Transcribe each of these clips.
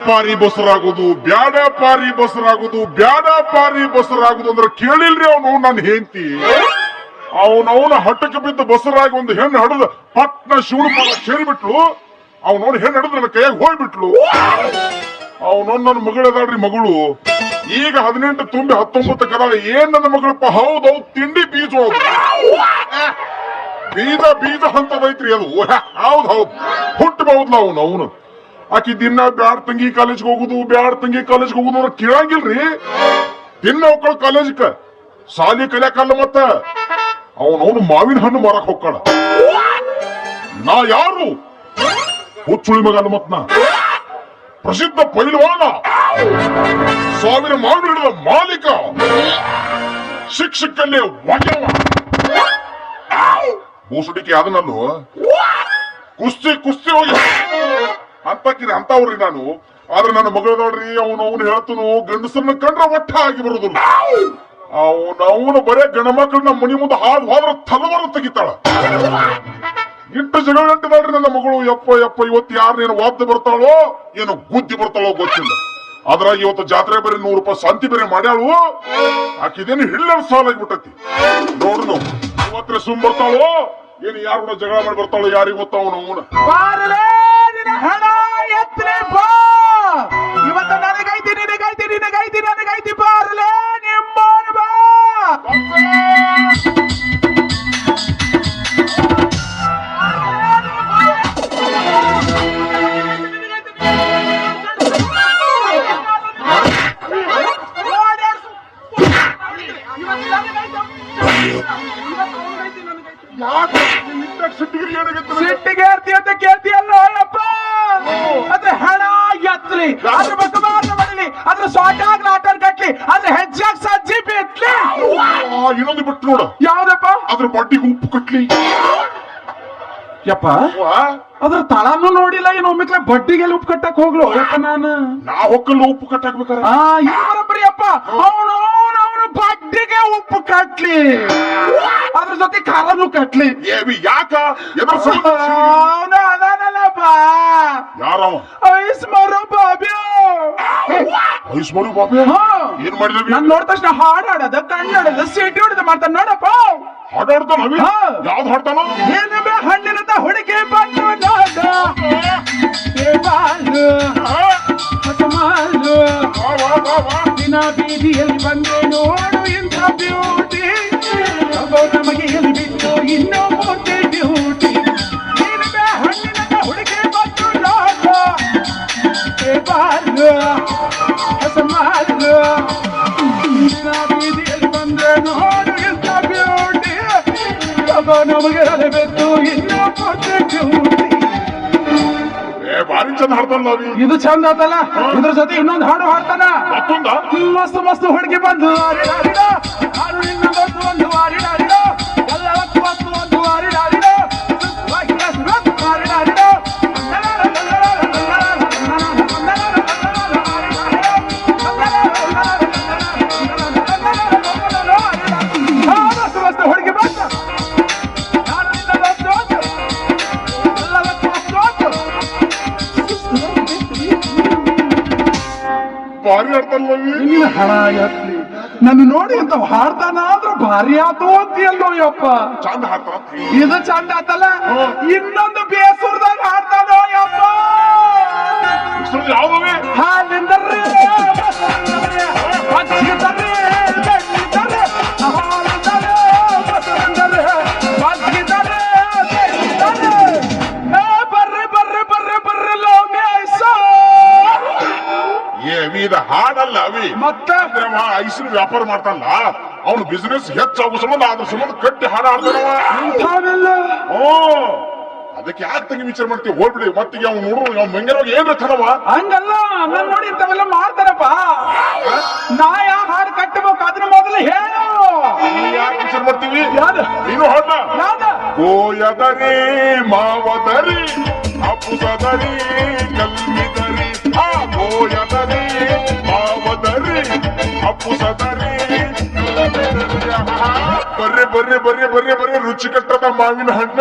ಪಾರಿ ಬಸರಾಗುದು ಬ್ಯಾಡ ಪಾರಿ ಬಸರಾಗುದು ಬ್ಯಾಡ ಪಾರಿ ಬಸರಾಗುದು ಅಂದ್ರೆ ಕೇಳಿಲ್ರಿ ಅವನು ನನ್ನ ಹೆಂಡತಿ. ಅವನವನ ಹಟ್ಟಕ್ಕೆ ಬಿದ್ದ ಬಸರಾಗಿ ಒಂದು ಹೆಣ್ಣು ಹಡದ ಪಟ್ನ ಶಿವನ ಪಾಲ ಸೇರಿಬಿಟ್ಲು. ಅವನವನು ಹೆಣ್ಣು ಹಡದ್ ನನ್ನ ಕೈಯಾಗ ಹೋಗ್ಬಿಟ್ಲು. ಅವನೊಂದು ನನ್ನ ಮಗಳದಾಳ್ರಿ ಮಗಳು. ಈಗ 18 ತುಂಬಿ 19 ಕದಾಳ. ಏನ್ ನನ್ನ ಮಗಳಪ್ಪ? ಹೌದೌದು, ತಿಂಡಿ ಬೀಜ ಬೀಜ ಬೀಜ ಅಂತದೈತ್ರಿ ಅದು. ಹೌದ್ ಹುಟ್ಟಬಹುದ್ಲ ಅವನು. ಆಕಿ ದಿನ ಬ್ಯಾಡ್ ತಂಗಿ ಕಾಲೇಜ್ಗೆ ಹೋಗುದು ಬ್ಯಾಡ್ ತಂಗಿ ಕಾಲೇಜ್ಗೆ ಹೋಗುದು ಅವ್ರ ಕೇಳಂಗಿಲ್ರಿ. ದಿನ ಹೋಗ್ಕಳ ಕಾಲೇಜ್ಕ ಸಾಲಿ ಕಲಿಯಕಲ್ಲ. ಮತ್ತ ಅವನವನು ಮಾವಿನ ಹಣ್ಣು ಮಾರಕ್ ಹೋಗ್ಕಳ. ನಾ ಯಾರು? ಹುಚ್ಚುಳಿ ಮಗನ ಮತ್ ನಾ ಪ್ರಸಿದ್ಧ ಪೈಲ್ವಾನ, 1000 ಮಾವಿನ ಗಿಡದ ಮಾಲೀಕ, ಶಿಕ್ಷಕಲ್ಲೇ ಒಗೆವ. ಬೂಸುಡಿಕೆ ಅದನ್ನಲ್ಲೂ ಕುಸ್ತಿ ಹೋಗಿ ಅಂತವ್ರಿ ನಾನು. ಆದ್ರೆ ನನ್ನ ಮಗಳು ನೋಡ್ರಿ, ಅವನು ಹೇಳ್ತನು ಗಂಡಸರನ್ನ ಕಂಡ್ರೆ ಒಟ್ಟ ಆಗಿ ಬರುದಿಲ್ಲ. ಅವನು ಬರೇ ಗಂಡ ಮಕ್ಕಳನ್ನ ಮನಿ ಮುಂದೆ ಹಾದು ಹೋದ್ರ ತಲವಾರ ತೆಗಿತಾಳ. ಇಟ್ಟು ಜಗಳ ಗಂಟಿದಾಳ್ರಿ ನನ್ನ ಮಗಳು. ಯಪ್ಪ ಇವತ್ತು ಯಾರನ್ನೇನು ವಾದ್ಯ ಬರ್ತಾಳೋ ಏನು ಗುದ್ದಿ ಬರ್ತಾಳೋ ಗೊತ್ತಿಲ್ಲ. ಅದ್ರಾಗ ಇವತ್ತು ಜಾತ್ರೆ ಬೇರೆ 100 ರೂಪಾಯಿ ಸಂತಿ ಬೇರೆ ಮಾಡ್ಯಾಳು. ಆಕಿದೇನು ಹಿಳ್ಳರ ಸಾಲ ಆಗ್ಬಿಟ್ಟತಿ. ನೋಡ್ನು ಇವತ್ತೇ ಸುಮ್ ಬರ್ತಾಳೋ ಏನು ಯಾರು ಕೂಡ ಜಗಳ ಮಾಡಿ ಬರ್ತಾಳೋ ಯಾರಿಗ ಗೊತ್ತ. ಅವನು ಇವತ್ತು ನನಗೈತಿ ನನಗೈತಿ ಬಾರಲೇ ನಿಮ್ಮೋನು ಬಾ. ಸಿಟ್ಟಿಗೆ ಇರ್ತಿ ಅಂತ ಕೇಳ್ತೀಯಲ್ಲ ಅಪ್ಪ. ಅದ್ರ ಹಣ ಎತ್ತಲಿ, ಅದ್ರ ಬಕಮಾನ ಮಾಡಲಿ, ಅದ್ರ ಸೊಟ್ಟಾಗ ನಾಟನ್ ಕಟ್ಲಿ, ಅದ್ರ ಹೆಜ್ಜಾಗ ಸಜ್ಜಿ ಬಿಟ್ಲಿ. ಇನ್ನೊಂದು ಬಿಟ್ಟು ನೋಡ. ಯಾವ್ದಪ್ಪ? ಅದ್ರ ಬಡ್ಡಿಗೆ ಉಪ್ಪು ಕಟ್ಲಿ. ಯಪ್ಪ ಅದ್ರ ತಳಾನು ನೋಡಿಲ್ಲ. ಏನು ಒಮ್ಮಿಕ್ಲ ಬಡ್ಡಿಗೆಲ್ಲ ಉಪ್ಪು ಕಟ್ಟಕ್ ಹೋಗ್ಲು ಯಪ್ಪ ನಾನು. ನಾ ಹೊಕ್ಕಲ್ಲ ಉಪ್ಪು ಕಟ್ಟಾಕ್ಬೇಕಾರ. ಇದು ಬರೋಬ್ಬರಿ ಅಪ್ಪ. ಅವನು ಬಡ್ಡಿಗೆ ಉಪ್ಪು ಕಟ್ಲಿ, ಅದ್ರ ಜೊತೆ ಖಾರನು ಕಟ್ಲಿ. ಯಾಕ ಅವನು ಅದಾನಲ್ಲಪ್ಪ. ಯಾರವ? ಐಸ್ಮರು ಬಾಬ್ಯೋ. ಐಸ್ಮರು ಬಾಬ್ಯ ಏನ್ ಮಾಡಿದ? ನಾನ್ ನೋಡಿದ ತಕ್ಷಣ ಹಾಡಾಡೋದು ಕಣ್ಣಾಡೋದು ಸೀಟಿ ಹೊಡೆದ ಮಾಡ್ತಾನ ನೋಡಪ್ಪ. ಹಾಡಾಡ್ತಾನ? ಯಾವ್ದು ಹಾಡ್ತಾನ? ಏನಬೆ ಹಣ್ಣಿನಂತ ಹುಡುಗಿ ಬಂದು ನೋಡ ದಿನ ಬೀದಿಯಲ್ಲಿ ಬಂದೆ ನೋಡು ಇಂಥ ಬ್ಯೂಟಿ. ನಮಗೆ ಎಲ್ಲಿ ಬಿಟ್ಟು ಇನ್ನೂ ಮೂರ್ತಿ ಬ್ಯೂಟಿ. ಏನಬೆ ಹಣ್ಣಿನಂತ ಹುಡುಗಿ ಬಂದು ನೋಡ ದಿನ ಬೀದಿಯಲ್ಲಿ ಬಂದೆ ನೋಡು ಇಂಥ ಬ್ಯೂಟಿ. ನಮಗೆ ಎಲ್ಲಿ ಬಿಟ್ಟು ಇನ್ನೂ ಮೂರ್ತಿ ಬ್ಯೂಟಿ. ಬಾರಿ ಚಂದ ಹಾಡ್ತಾನ. ಇದು ಚಂದ ಆತಲ್ಲ. ಇದ್ರ ಜೊತೆ ಇನ್ನೊಂದು ಹಾಡು ಹಾಡ್ತಾನ. ಮಸ್ತ್ ಮಸ್ತ್ ಹುಡುಗಿ ಬಂದು ಹಾಡು ಇನ್ನೊಂದು ಒಂದು ಆರಿಡಾರಿಡೋ ಎಲ್ಲವಕ್ಕೂ ಮಸ್ತ್ ಒಂದು ಆರಿಡಾರಿಡೋ ಆರಿಡಾರಿಡೋ. ಮಸ್ತ್ ಮಸ್ತ್ ಹುಡುಗಿ ಬಂದು ಭಾರಿ ಹಾಡ್ತಾನ. ಹಣ ಎತ್ಲಿ ನನ್ನ ನೋಡಿ ಅಂತ ಹಾಡ್ತಾನ ಅಂದ್ರ ಭಾರಿ ಆತು ಅಂತೀಯಲ್ಲೋ ಯಪ್ಪ. ಚಂದ ಹಾಡ್ತಾನ. ಇದು ಚಂದ ಆತಲ್ಲ. ಇನ್ನೊಂದು ಬೇಸೂರ್ದಾಗ ಹಾಡ್ತಾನೋ ಯಪ್ಪ. ಯಾವ್ದವೆ? ಹಾಲಿಂದರ್ರಿ ಹಾಡಲ್ಲ ಅವಿ. ಮತ್ತೆ ಐಸ್ನ ವ್ಯಾಪಾರ ಮಾಡ್ತಾನಲ್ಲ ಅವನು ಬಿಸಿನೆಸ್ ಹೆಚ್ಚಾಗೋ ಸಂಬಂಧ ಅದ್ರ ಸಂಬಂಧ ಕಟ್ಟಿ ಹಾಡ ಆಡ್ತಾನವ. ಅದಕ್ಕೆ ಯಾಕೆ ತಂಗಿ ವಿಚಾರ ಮಾಡ್ತೀವಿ? ಹೋಗ್ಬಿಡಿ ಮತ್ತಿಗೆ ಅವ್ನು ನೋಡ್ರು ಅವ್ನ ಮಂಗ್ಯವಾಗ ಏನ್ ತನವ. ಹಂಗಲ್ಲ ನನ್ ನೋಡಿ ಇಂಥವೆಲ್ಲ ಮಾಡ್ತಾರಪ್ಪ. ನಾ ಯಾ ಹಾಡು ಕಟ್ಟಬೇಕು ಅದ್ರ ಮೊದಲು ಹೇಳು. ಯಾಕೆ ವಿಚಾರ ಮಾಡ್ತೀವಿ? ನೀನು ಹಾಡ ಯಾವ್ದ? ಗೋಯದರಿ ಮಾವದರಿ ಅಪ್ಪುಸದರಿ ಕಲ್ಮಿದರಿ. ಗೋಯದರಿ ಮಾವದರಿ ಅಪ್ಪುಸದರಿ. ಬರ್ರಿ ಬರ್ರಿ ಬರ್ರಿ ಬರ್ರಿ ಬರ್ರಿ ರುಚಿ ಕಟ್ಟದ ಮಾವಿನ ಹಣ್ಣ.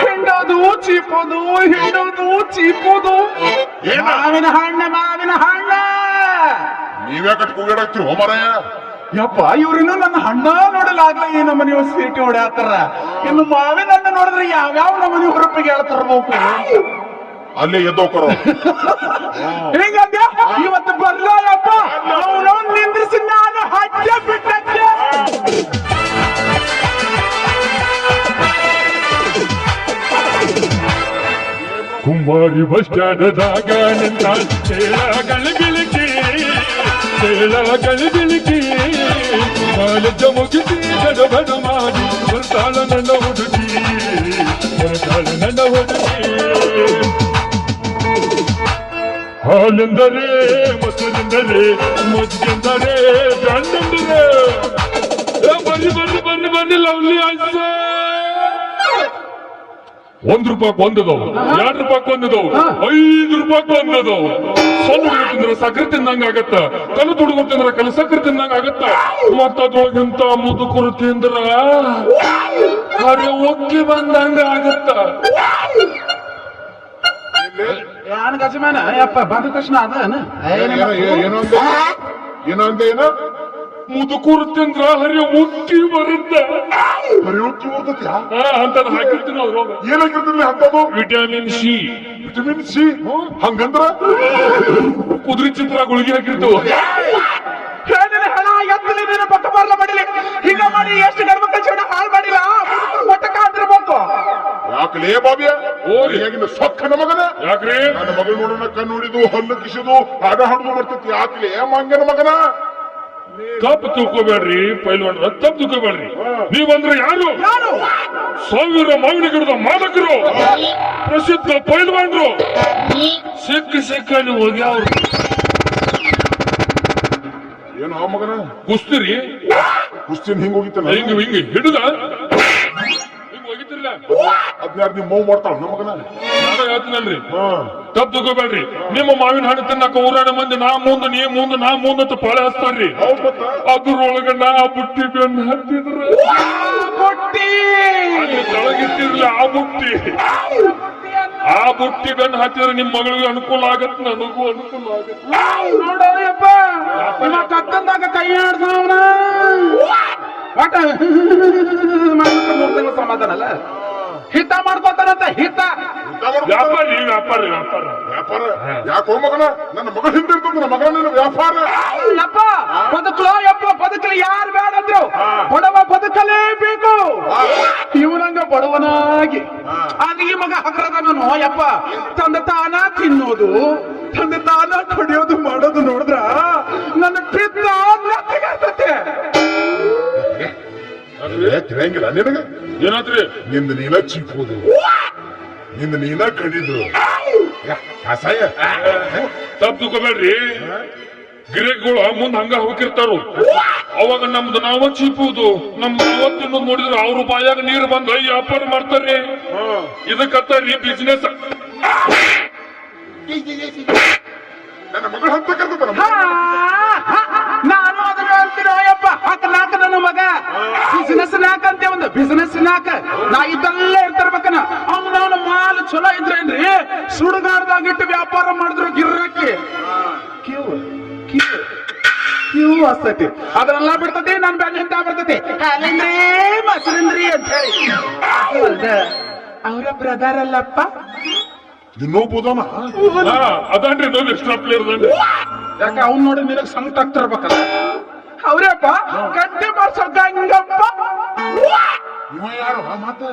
ಹಿಂಡೋದು ಚೀಪೋದು ಹಿಂಡೋದು ಚೀಪೋದು ಏನ? ಮಾವಿನ ಹಣ್ಣ ನೀವ್ಯಾಕಟ್ ಕೂಗಾಡಕ್ತಿರಿ ಹೋಮರಾಯ? ಯಪ್ಪ ಇವ್ರಿನ್ನು ನನ್ನ ಹಣ್ಣ ನೋಡಲಾಗ್ಲ ಈ ನಮ್ಮನೆ ಸೀಟಿ ಹೊಡ್ಯಾತಾರ. ಇನ್ನು ಮಾವಿನ ಹಣ್ಣು ನೋಡಿದ್ರೆ ಯಾವ್ಯಾವ ನಮ್ಮನೆ ಹೊರಪಿಗೆ ಹೇಳ್ತಾರಬೇಕು. ಅಲ್ಲೇ ಎದ್ದೋಕರು. ಹಿಂಗಂದ್ಯ ಇವತ್ತು ಬರ್ಲಪ್ಪ ಅವನು ನಿಂದ್ರಿಸಿ ನಾನು ಹಜ್ಜ ಬಿಟ್ಟಕ್ಕೆ. ಕುಮಾರಿ ಬಸ್ ಸ್ಟ್ಯಾಂಡದಾಗ ನಿಂತ ಗಿಳಿಕಿ ಕಾಲೇಜ ಮುಗಿಸಿ ಗಡಬಡ ಮಾಡಿ ಬರ್ತಾಳ ನನ್ನ ಹುಡುಗಿ ಹಾಲೆಂದರೆ ಮೊಸರೆಂದರೆ ಮಜ್ಜೆಂದರೆ ಗಂಡೆಂದರೆ ಬನ್ನಿ ಲವ್ಲಿ ಆಯ್ತು. ₹1 ಒಂದದವು, ₹2 ಒಂದದವು, ₹5 ಒಂದದವು. ಸಣ್ಣ ಹುಡುಗ ತಿಂದ್ರೆ ಸಕ್ಕರೆ ತಿಂದಂಗ ಆಗತ್ತ, ಕಲ್ಲು ಹುಡುಗ ತಿಂದ್ರೆ ಕಲ್ಲು ಸಕ್ಕರೆ ತಿಂದಂಗ ಆಗತ್ತ. ಮತ್ತದ್ರೊಳಗಿಂತ ಮುದುಕರು ತಿಂದ್ರ ಅರೆ ಒಕ್ಕಿ ಬಂದಂಗ ಆಗತ್ತ. ಯಾನ್ ಗಜಮಾನ ಯಪ್ಪ ಬಂದ ತಕ್ಷಣ ಅದ ಏನೋ ಅಂದ ಮುದುಕರು ತಿಂದ್ರ ಹರಿ ಉಕ್ಕಿ ಬರುತ್ತ ಅಂತದ್ ಹಾಕಿರ್ತೀನಿ ಅದ್ರೊಳಗ. ಏನಾಗಿರ್ತಿರ್ಲಿ ಅಂತದು? Vitamin C. ಹಂಗಂದ್ರ ಕುದುರೆ ಚಿತ್ರ ಗುಳಿಗೆ ಹಾಕಿರ್ತೀವಿ. ಹಣ ಎತ್ತಲಿ ನೀನು ಪಕ್ಕ ಬರ್ಲ ಮಾಡಿಲಿ ಹೀಗ ಮಾಡಿ ಎಷ್ಟು ಗರ್ಭಕ್ಕ ಜೀವನ ಹಾಳು ಮಾಡಿಲ್ಲ. ಮೊಟ್ಟಕ ಅಂತಿರ್ಬೇಕು. ಯಾಕಲೇ ಬಾಬಿಯ ಹೇಗಿನ ಸೊಕ್ಕ ನಮಗನ? ಯಾಕ್ರಿ ನನ್ನ ಮಗಳು ನೋಡೋಣ ಕಣ್ಣು ನೋಡಿದು ಹಲ್ಲು ಕಿಸಿದು ಹಾಡ ಹಾಡುದು ಬರ್ತೈತಿ. ಯಾಕಲೇ ಮಂಗನ ಮಗನ? ತಪ್ಪು ತಿಳ್ಕೊಬೇಡ್ರಿ ಪೈಲ್ವಾನ್ರ, ತಪ್ಪು ತಿಳ್ಕೊಬೇಡ್ರಿ. ನೀವಂದ್ರೆ ಯಾರು? 1000 ಮಾವಿನ ಗಿಡದ ಮಾಲಕರು, ಪ್ರಸಿದ್ಧ ಪೈಲ್ವಾನ್ರು. ಸಿಕ್ಕ ನೀವು ಹೋಗ್ಯಾವ್ರು. ಏನು ಆ ಮಗನ? ಕುಸ್ತಿರಿ ಕುಸ್ತಿನ ಹಿಂಗ್ ಹೋಗಿತ್ತಲ್ಲ, ಹಿಂಗ ಹಿಡಿದ ಹಿಂಗ ಹೋಗಿತಿರ್ಲ. ಅದ್ನ್ಯಾರು ನಿಮ್ ಮೌ ಮಾಡ್ತಾಳ ನಮ್ಮ ಮಗನ? ನಾನು ಹೇಳ್ತೀನಲ್ರಿ, ತಪ್ಪು ತಿಳ್ಕೊಬೇಡ್ರಿ. ನಿಮ್ಮ ಮಾವಿನ ಹಣ್ಣು ತಿನ್ನಕ ಊರಾಣ ಮಂದಿ ನಾ ಮುಂದ ನೀ ಮುಂದ ನಾ ಮುಂದ ಅಂತ ಪಾಳೆ ಹಚ್ತಾರ್ರಿ. ಅದ್ರೊಳಗ ನಾ ಬುಟ್ಟಿ ಬೆನ್ನು ಹತ್ತಿದ್ರ ಅಲ್ಲಿ ಕೆಳಗಿಟ್ಟಿರ್ಲಿ ಆ ಬುಟ್ಟಿ ಬೆನ್ನು ಹತ್ತಿದ್ರೆ ನಿಮ್ ಮಗಳಿಗೆ ಅನುಕೂಲ ಆಗತ್, ನನಗೂ ಅನುಕೂಲ ಆಗತ್. ನೋಡಪ್ಪ ಕತ್ತಂದಾಗ ಕೈ ಆಡ್ಸವನ ಒಟ್ಟ 3 ತಿಂಗಳು ಸಮಾಧಾನ ಅಲ್ಲ. ಹಿತ ಮಾಡ್ಕೋತಾರಂತ ಹಿತ. ವ್ಯಾಪಾರ ವ್ಯಾಪಾರ ಯಾಕೋ ಮಗನ? ನನ್ನ ಮಗಳ ಹಿಂದೆ ಇರ್ತದ ನನ್ನ ಮಗನ ವ್ಯಾಪಾರ. ಯಪ್ಪ ಬದುಕಲು ಯಾರು ಬೇಡ ಅಂದ್ರು, ಬಡವ ಬದುಕಲೇಬೇಕು. ಇವನಂಗ ಬಡವನಾಗಿ ಆಗ ಈ ಮಗ ಹಗರದವನು ಯಪ್ಪ ತಂದ ತಾನ ತಿನ್ನೋದು ತಂದ ತಾನ ಕುಡಿಯೋದು ಮಾಡೋದು ನೋಡಿದ್ರ ನನ್ನ ಪಿತ್ತ ನೆತ್ತಿಗರ್ತತೆ. ತಿಳಿಯಂಗಿಲ್ಲ ನಿನಗ? ಏನಾದ್ರಿ ನಿಂದ ನೀನ ಚಿಕ್ಕುದು, ನಿಂದ ನೀನ ಕಡಿದು ಅಸಹ್ಯ. ತಪ್ಪು ತಿಳ್ಕೊಬೇಡ್ರಿ. ಗಿರಾಕಿಗಳು ಮುಂದ್ ಹಂಗ ಹೋಗಿರ್ತಾರು. ಅವಾಗ ನಮ್ದು ನಾವ ಚೀಪುದು, ನಮ್ದು ಅವತ್ತಿನ ನೋಡಿದ್ರೆ ಅವ್ರ ಬಾಯಾಗ ನೀರು ಬಂದ ವ್ಯಾಪಾರ ಮಾಡ್ತಾರ್ರಿ. ಇದಕ್ಕತ್ತಾರ್ರಿ ಬಿಸ್ನೆಸ್. ನನ್ನ ಮಗಳು ಹಂತ ಕರ್ತದ. ನಾನು ಅದನ್ನ ಅಂತೀನೋ ಯಪ್ಪ ನಾಕ ನನ್ನ ಮಗ ಬಿಸಿನೆಸ್ ನಾಕ ಅಂತ ಒಂದು ಬಿಸಿನೆಸ್ ನಾಕ ನಾ ಇದ್ದಲ್ಲೇ ಇರ್ತಿರ್ಬೇಕನ. ಅವನ ಮಾಲ್ ಚಲೋ ಇದ್ರೇನ್ರಿ ಸುಡುಗಾಡ್ದಾಗಿಟ್ಟು ವ್ಯಾಪಾರ ಮಾಡಿದ್ರು ಗಿರ್ರಕ್ಕೆ ಕ್ಯೂ ಹಸ್ತೈತಿ. ಅದನ್ನೆಲ್ಲ ಬಿಡ್ತತಿ ನನ್ ಬೆನ್ನ ಹಿಂದ ಬರ್ತತಿ ಹಾಲಿಂದ್ರಿ ಮೊಸರಿಂದ್ರಿ ಅಂತ ಹೇಳಿ. ಅವರ ಬ್ರದರ್ ಅಲ್ಲಪ್ಪ ಇನ್ನೊಬ್ಬದನ ಅದನ್ರಿ ನೋಡಿ ಎಕ್ಸ್ಟ್ರಾ ಪ್ಲೇಯರ್. ಯಾಕ ಅವ್ನ್ ನೋಡಿ ನಿನಗ್ ಸಂಕಟ ಆಗ್ತಿರ್ಬೇಕಲ್ಲ. ಅವ್ರಪ್ಪ ಗಂಟೆ ಮಾಡ್ಸೋ ಗಂಗಪ್ಪ.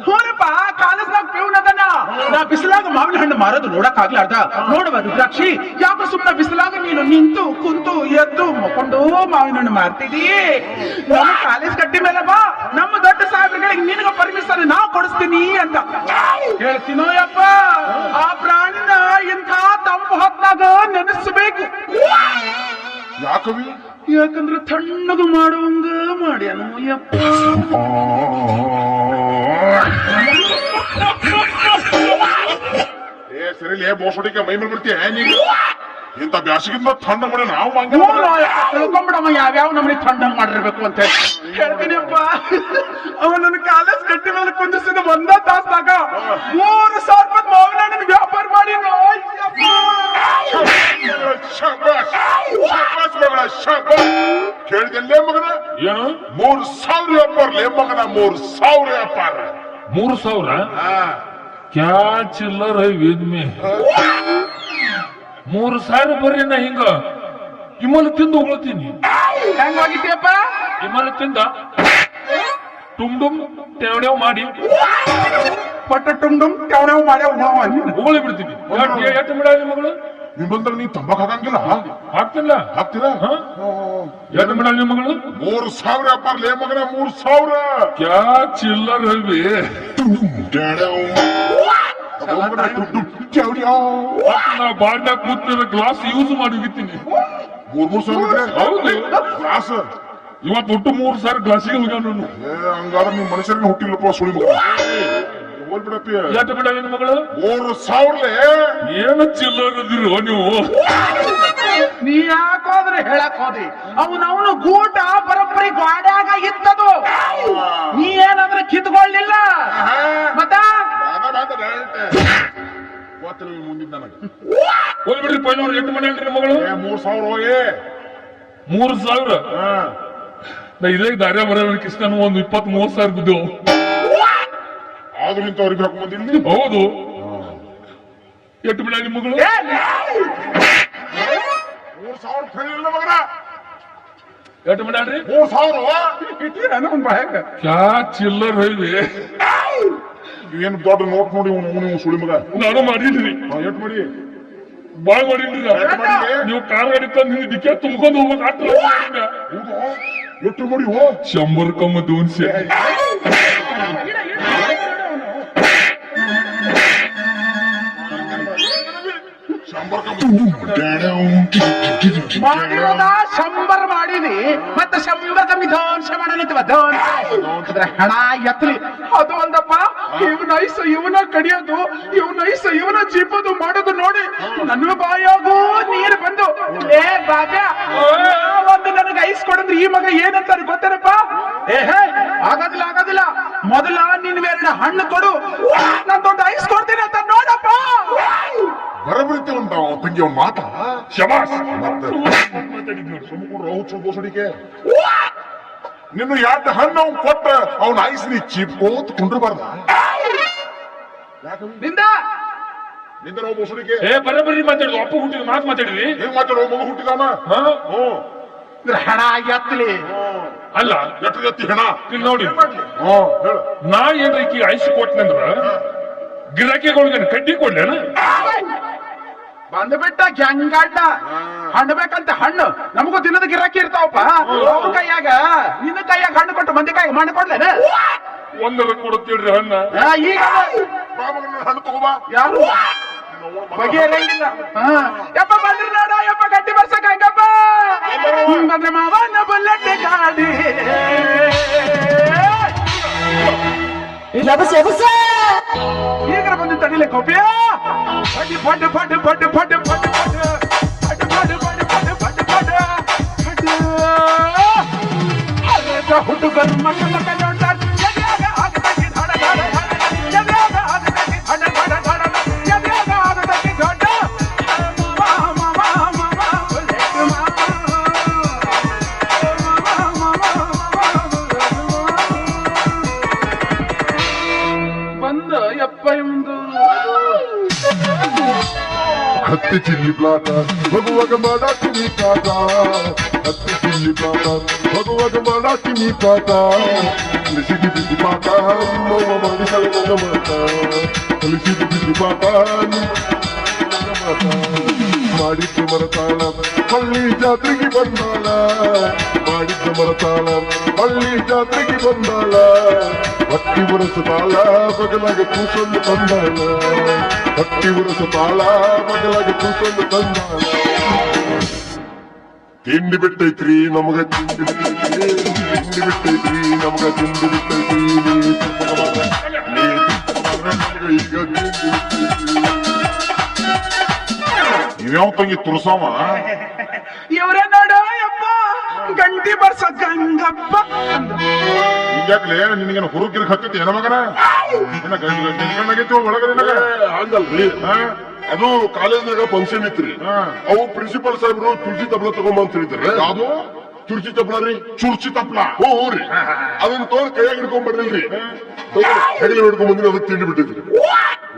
ಹೂನಪ್ಪ ಕಾಲೇಜ್ನಾಗ ಪಿವ್ನ್ ಅದನ್ನ. ನಾ ಬಿಸಿಲಾಗ ಮಾವಿನ ಹಣ್ಣು ಮಾರೋದು ನೋಡಕ್ ಆಗ್ಲಾರ್ದ. ನೋಡುವ ರುದ್ರಾಕ್ಷಿ ಯಾಕ ಸುಮ್ಮನೆ ಬಿಸಿಲಾಗ ನೀನು ನಿಂತು ಕುಂತು ಎದ್ದು ಮಕ್ಕೊಂಡು ಮಾವಿನ ಹಣ್ಣು ಮಾರ್ತಿದೀ. ನಮ್ಮ ಕಾಲೇಜ್ ಕಟ್ಟಿ ಮೇಲೆ ಬಾ, ನಮ್ಮ ದೊಡ್ಡ ಸಾಹೇಬ್ರಿಗೆ ನಿನಗ ಪರ್ಮಿಷನ್ ನಾ ಕೊಡಿಸ್ತೀನಿ ಅಂತ ಹೇಳ್ತೀನೋ ಯಪ್ಪ. ಆ ಪ್ರಾಣಿನ ಇಂಥ ತಂಪು ಹೊತ್ನಾಗ ನೆನೆಸ್ಬೇಕು. ಯಾಕವಿ? ಯಾಕಂದ್ರೆ ತಣ್ಣಗ ಮಾಡುವಂಗ ಮಾಡ್ಯಾನು ಯಪ್ಪ. ಸರಿ ಬೋಸಡಿಕೆ ಮೈ ಮೇಲೆ ಬಿಡ್ತೀಯ ನೀನು? ಇಂತ ಬ್ಯಾಸಿಗಿಂದ ಥಂಡ ಮಾಡಿ ನಾವು ತಿಳ್ಕೊಂಬಿಡಮ್ಮ ಯಾವ್ಯಾವ ನಮ್ಮನೆ ಥಂಡಂಗ್ ಮಾಡಿರ್ಬೇಕು ಅಂತ ಹೇಳಿ. ಹೇಳ್ತೀನಿಯಪ್ಪ ಅವ ನನ್ನ ಕಾಲೇಜ್ ಕಟ್ಟಿ ಮೇಲೆ ಕುಂದಿಸಿದ ಒಂದ ತಾಸ್ದಾಗ 3,000 ರೂಪಾಯಿ ಮಾವಿನ ಹಣ್ಣಿನ ವ್ಯಾಪಾರ ಮಾಡಿ ಶಬಾಷ್ ಶಬಾಷ್ ಮಗನ ಶಬಾಷ್ ಕೇಳಿದೆಲ್ಲೇ ಮಗನ ಏನು 3,000 ವ್ಯಾಪಾರ ಲೇ ಮಗನ 3,000 ವ್ಯಾಪಾರ 3,000 ಕ್ಯಾ ಚಿಲ್ಲರ್ ಹೈ ವೇದ್ ಮೇ 3,000 ಬರ್ರಿ ನಾ ಹಿಂಗ ಇಮಲ್ ತಿಂದು ಹೋಗ್ತೀನಿ ಹೆಂಗ್ ಹೋಗಿದ್ದೀಯಪ್ಪ ಇಮಲ್ ತಿಂದ ಟುಮ್ ಟುಮ್ ತೆವಡೆವ್ ಮಾಡಿ ಪಟ್ಟ ಟುಮ್ ಟುಮ್ ಕವನವ್ ಮಾಡ್ಯಾವ ನಾವು ಅಲ್ಲಿ ಹೋಗಲಿ ಬಿಡ್ತೀನಿ ಎಷ್ಟು ಬಿಡ ಮಗಳು ನಿಮ್ಮಂದ್ರೆ ನೀ ತಂಬಾಕ್ ಹಾಕಂಗಿಲ್ಲ ಹಾಕ್ತಿಲ್ಲ ಹಾಕ್ತೀರಾ ಎಷ್ಟು ಬಿಡ ನಿಮ್ಮ ಮಗಳು 3,000 ವ್ಯಾಪಾರ ಲೇ ಮಗನ 3,000 ಕ್ಯಾ ಚಿಲ್ಲರ್ ಹಲ್ವಿ ನಾ ಬಾಡ್ನಾಗ ಕೂತಿರೋ ಗ್ಲಾಸ್ ಯೂಸ್ ಮಾಡಿ ಹೋಗಿದ್ದೀನಿ 3,000 ಹೌದು ಕ್ಲಾಸ್ ಇವತ್ತು ಒಟ್ಟು 3,000 ಗ್ಲಾಸಿಗೆ ಹೋಗ್ಯಾವ ನಾನು ಹಂಗಾದ್ರೆ ನಿಮ್ ಮನುಷ್ಯರಿಗೆ ಹುಟ್ಟಿಲ್ಲಪ್ಪ ಸುಳಿ ಮಗ ಹೋಗ್ಬಿಡಪ್ಪಿ ಎಷ್ಟು ಬಿಡ ನಿಮ್ಮ ಮಗಳು 3,000 ಏನು ಚಿಲ್ಲರ್ ಅದಿರೋ ನೀವು ನೀ ಯಾಕೋದ್ರೆ ಹೇಳಕ್ ಹೋದಿ ಅವನವನು ಗೂಟ ಬರೋಬ್ಬರಿ ಗಾಡ್ಯಾಗ ಇತ್ತದು ನೀ ಏನಾದ್ರೆ ಕಿತ್ಕೊಳ್ಳಿಲ್ಲ ಮತ್ತ ಮುಂದಿದ್ದ ನನಗೆ ಹೋಗ್ಬಿಡ್ರಿ ಪೈನವ್ರು ಎಷ್ಟು ಮನೆ ಅಲ್ರಿ ಮಗಳು 3,000 ಹೋಗಿ 3,000 ನಾ ಇದೇ ದಾರ್ಯ ಬರೋ ಕೃಷ್ಣನು ಒಂದು 20-30 ಸಾವಿರ ಬಿದ್ದು ಆದ್ರೂ ಇಂಥವ್ರಿಗೆ ಬೇಕು ಬಂದಿಲ್ಲ ಹೌದು ಎಷ್ಟು ಬಿಡ ನಿಮ್ಮ ಮಗಳು 3,000 ಖರೀದಿಲ್ಲ ಮಗನ ಎಷ್ಟು ಬಿಡ್ರಿ 3,000 ಒಂದ್ ಬಾಯಾಗ ಕ್ಯಾ ಚಿಲ್ಲರ್ ಹೈವಿ ಏನು ದೊಡ್ಡ ನೋಟ್ ನೋಡಿ ನೀವು ಸುಳಿ ಮಗ ನಾನು ಮಾಡಿದ್ರಿ ಎಟ್ ಮಾಡಿ ಬಾಳ್ ಮಾಡಿದ್ರಿ ನೀವು ಕಾರ್ ಗಾಡಿ ತಂದು ಡಿಕ್ಕೆ ತುಂಬ್ಕೊಂಡು ಹೋಗ್ಬೇಕು ಆಗ್ತಲ್ಲ ಹೌದು ಎಷ್ಟು ಮಾಡಿ ಹೋ 100 ಕಮ್ಮ 200 ಮಾಡಿರೋದ 100 ಮಾಡಿದಿ ಮತ್ತೆ 100 ಕಮ್ಮಿ ಧ್ವಂಸ ಮಾಡಲಿತ್ತವ ಧ್ವಂಸ ಹಣ ಎತ್ತಲಿ ಅದು ಒಂದಪ್ಪ ಇವನ ಕಡಿಯೋದು ಇವನ ಜೀಪೋದು ಮಾಡೋದು ನೋಡಿ ನನ್ನ ಬಾಯಾಗೂ ನೀರು ಬಂದು ಏ ಬಾಬ್ಯ ಒಂದು ನನಗೆ ಐಸ್ ಕೊಡಂದ್ರೆ ಈ ಮಗ ಏನಂತಾರೆ ಗೊತ್ತೇನಪ್ಪ ಹೇ ಆಗೋದಿಲ್ಲ ಮೊದಲ ನಿನ್ 2 ಹಣ್ಣು ಕೊಡು ನಂದೊಂದು ಐಸ್ ಕೊಡ್ತೀನಿ ಅಂತ ನೋಡಪ್ಪ ಬರಬರಿತೆ ಉಂಟ ತಂಗಿ ಅವ್ನ ಮಾತ ಶಬಾಸ್ ಬೋಸಡಿಗೆ ನಿನ್ನ 2 ಹಣ್ಣು ಅವ್ನು ಕೊಟ್ಟ ಅವ್ನ ಐಸ್ ನೀ ಚೀಪ್ಕೋತ್ ಕುಂಡ್ರಬಾರ್ದ ನಿಂದ ನಿಂದ ಬೋಸಡಿಗೆ ಏ ಬರಬರಿ ಮಾತಾಡಿದ್ವಿ ಅಪ್ಪ ಹುಟ್ಟಿದ ಮಾತು ಮಾತಾಡಿದ್ವಿ ಹೇಗ್ ಮಾತಾಡೋ ಮಗು ಹುಟ್ಟಿದವನ ಹಣ ಎತ್ತಲಿ ಅಲ್ಲ ಎತ್ತಿ ಹೆಣ ಇಲ್ಲಿ ನೋಡಿ ಹೇಳು ನಾ ಏನ್ರ ಈಕಿ ಐಸ್ ಕೊಟ್ಟನಂದ್ರ ಗಿರಾಕಿಗಳಿಗೆ ಕಡ್ಡಿ ಕೊಡ್ಲೇನ ಬಂದ್ಬಿಟ್ಟ ಗ್ಯಾಂಗಾಟ ಹಣ್ಣು ಬೇಕಂತ ಹಣ್ಣು ನಮಗೂ ದಿನದ ಗಿರಾಕಿ ಇರ್ತಾವಪ್ಪ ಅವ್ರ ಕೈಯಾಗ ನಿನ್ನ ಕೈಯಾಗ ಹಣ್ಣು ಕೊಟ್ಟು ಮಂದಿ ಕೈಯಾಗ ಮಣ್ಣು ಕೊಡ್ಲೇನ ಒಂದರ ಕೊಡುತ್ತೀಡ್ರಿ ಹಣ್ಣ ಈಗ ಹಣ್ಣು ತಗೋಬಾ ಯಾರು ಬಗೆಹರಿಯಂಗಿಲ್ಲ ಯಪ್ಪ ಬಂದ್ರಿ ನೋಡ ಯಪ್ಪ ಗಟ್ಟಿ ಬರ್ಸಕ್ ಹಂಗಪ್ಪ ಬಂದ್ರೆ ಮಾವನ ಬುಲೆಟ್ ಗಾಡಿ ಈಗ ಬಂದು ತಡಿಲೆ ಕೋಪಿಯ ಪಡ್ ಪಡ್ ಪಡ್ ಪಡ್ ಪಡ್ ಪಡ್ ಹುಡುಗರು ಮಕ್ಕಳ ಕಂಡೋಡ್ತಾರೆ ಹತ್ತಿ ಚಿಲ್ಲಿ ಪ್ಲಾಟ ಮಗುವಾಗ ಮಾಡಾಕಿನಿ ಕಾಟ ಹತ್ತಿ ಚಿಲ್ಲಿ ಪ್ಲಾಟ ಮಗುವಾಗ ಮಾಡಾಕಿನಿ ಕಾಟ ಕಲಿಸಿದಿ ಬಿಸಿ ಪಾಠ ನಿಮ್ಮವ್ವ ಮಾಡಿಸಲು ನನ್ನ ಮಾತ ಕಲಿಸಿದಿ ಬಿಸಿ ಪಾಠ ಮಾಡಿದ್ದು ಮರತಾಳ ಹಳ್ಳಿ ಜಾತ್ರೆಗೆ ಬಂದಾಳ ಮಾಡಿದ್ದು ಮರತಾಳ ಹಳ್ಳಿ ಜಾತ್ರೆಗೆ ಬಂದಾಳ ಹಟ್ಟಿ ಉರಸುತ್ತಾಳ ಬಗಲಾಗ ಕೂಸೊಂದು ತಂದಾಳ ಹಟ್ಟಿ ಉರಸುತ್ತಾಳ ಬಗಲಾಗ ಕೂಸೊಂದು ತಂದಾಳ ತಿಂಡಿ ಬಿಟ್ಟೈತ್ರಿ ನಮಗ ತಿಂಡಿ ಬಿಟ್ಟೈತ್ರಿ ತಿಂಡಿ ಬಿಟ್ಟೈತ್ರಿ ನಮಗ ತಿಂಡಿ ಬಿಟ್ಟೈತ್ರಿ ಈಗ ತಿಂಡಿ ಬಿಟ್ಟೈತ್ರಿ ಇವ್ಯಾವ ತಂಗಿ ತುರ್ಸವ ಇವ್ರೇ ನೋಡು ಯಪ್ಪ ಗಂಟಿ ಬರ್ಸ ಗಂಗಪ್ಪ ಅಂದ್ರು. ಈಗಾಗ್ಲೇ ನಿನಗೇನು ಹುರುಕಿರ್ ಹತ್ತೈತಿ ಏನ ಮಗನ ಗಂಡಾಗೈತಿ ಒಳಗ ನಿನಗ ಹಂಗಲ್ರಿ ಅದು ಕಾಲೇಜ್ನಾಗ ಫಂಕ್ಷನ್ ಇತ್ರಿ. ಅವು ಪ್ರಿನ್ಸಿಪಾಲ್ ಸಾಹೇಬ್ರು ತುಳಸಿ ತಬಲ ತಗೊಂಬ ಅಂತ ಹೇಳಿದ್ರೆ ಯಾವ್ದು ತುಳಸಿ ತಬಲ ರೀ. ಚುರ್ಚಿ ತಪ್ಲ ಹ್ಞೂ ರೀ. ಅದನ್ನ ತೋರ್ ಕೈಯಾಗ ಹಿಡ್ಕೊಂಡ್ ಬರ್ಲಿಲ್ರಿ, ಹೆಗಲಿ ಹಿಡ್ಕೊಂಡ್ ಬಂದಿನ ಅದಕ್ಕೆ ತಿಂಡಿ ಬಿಟ್ಟಿದ್ರಿ.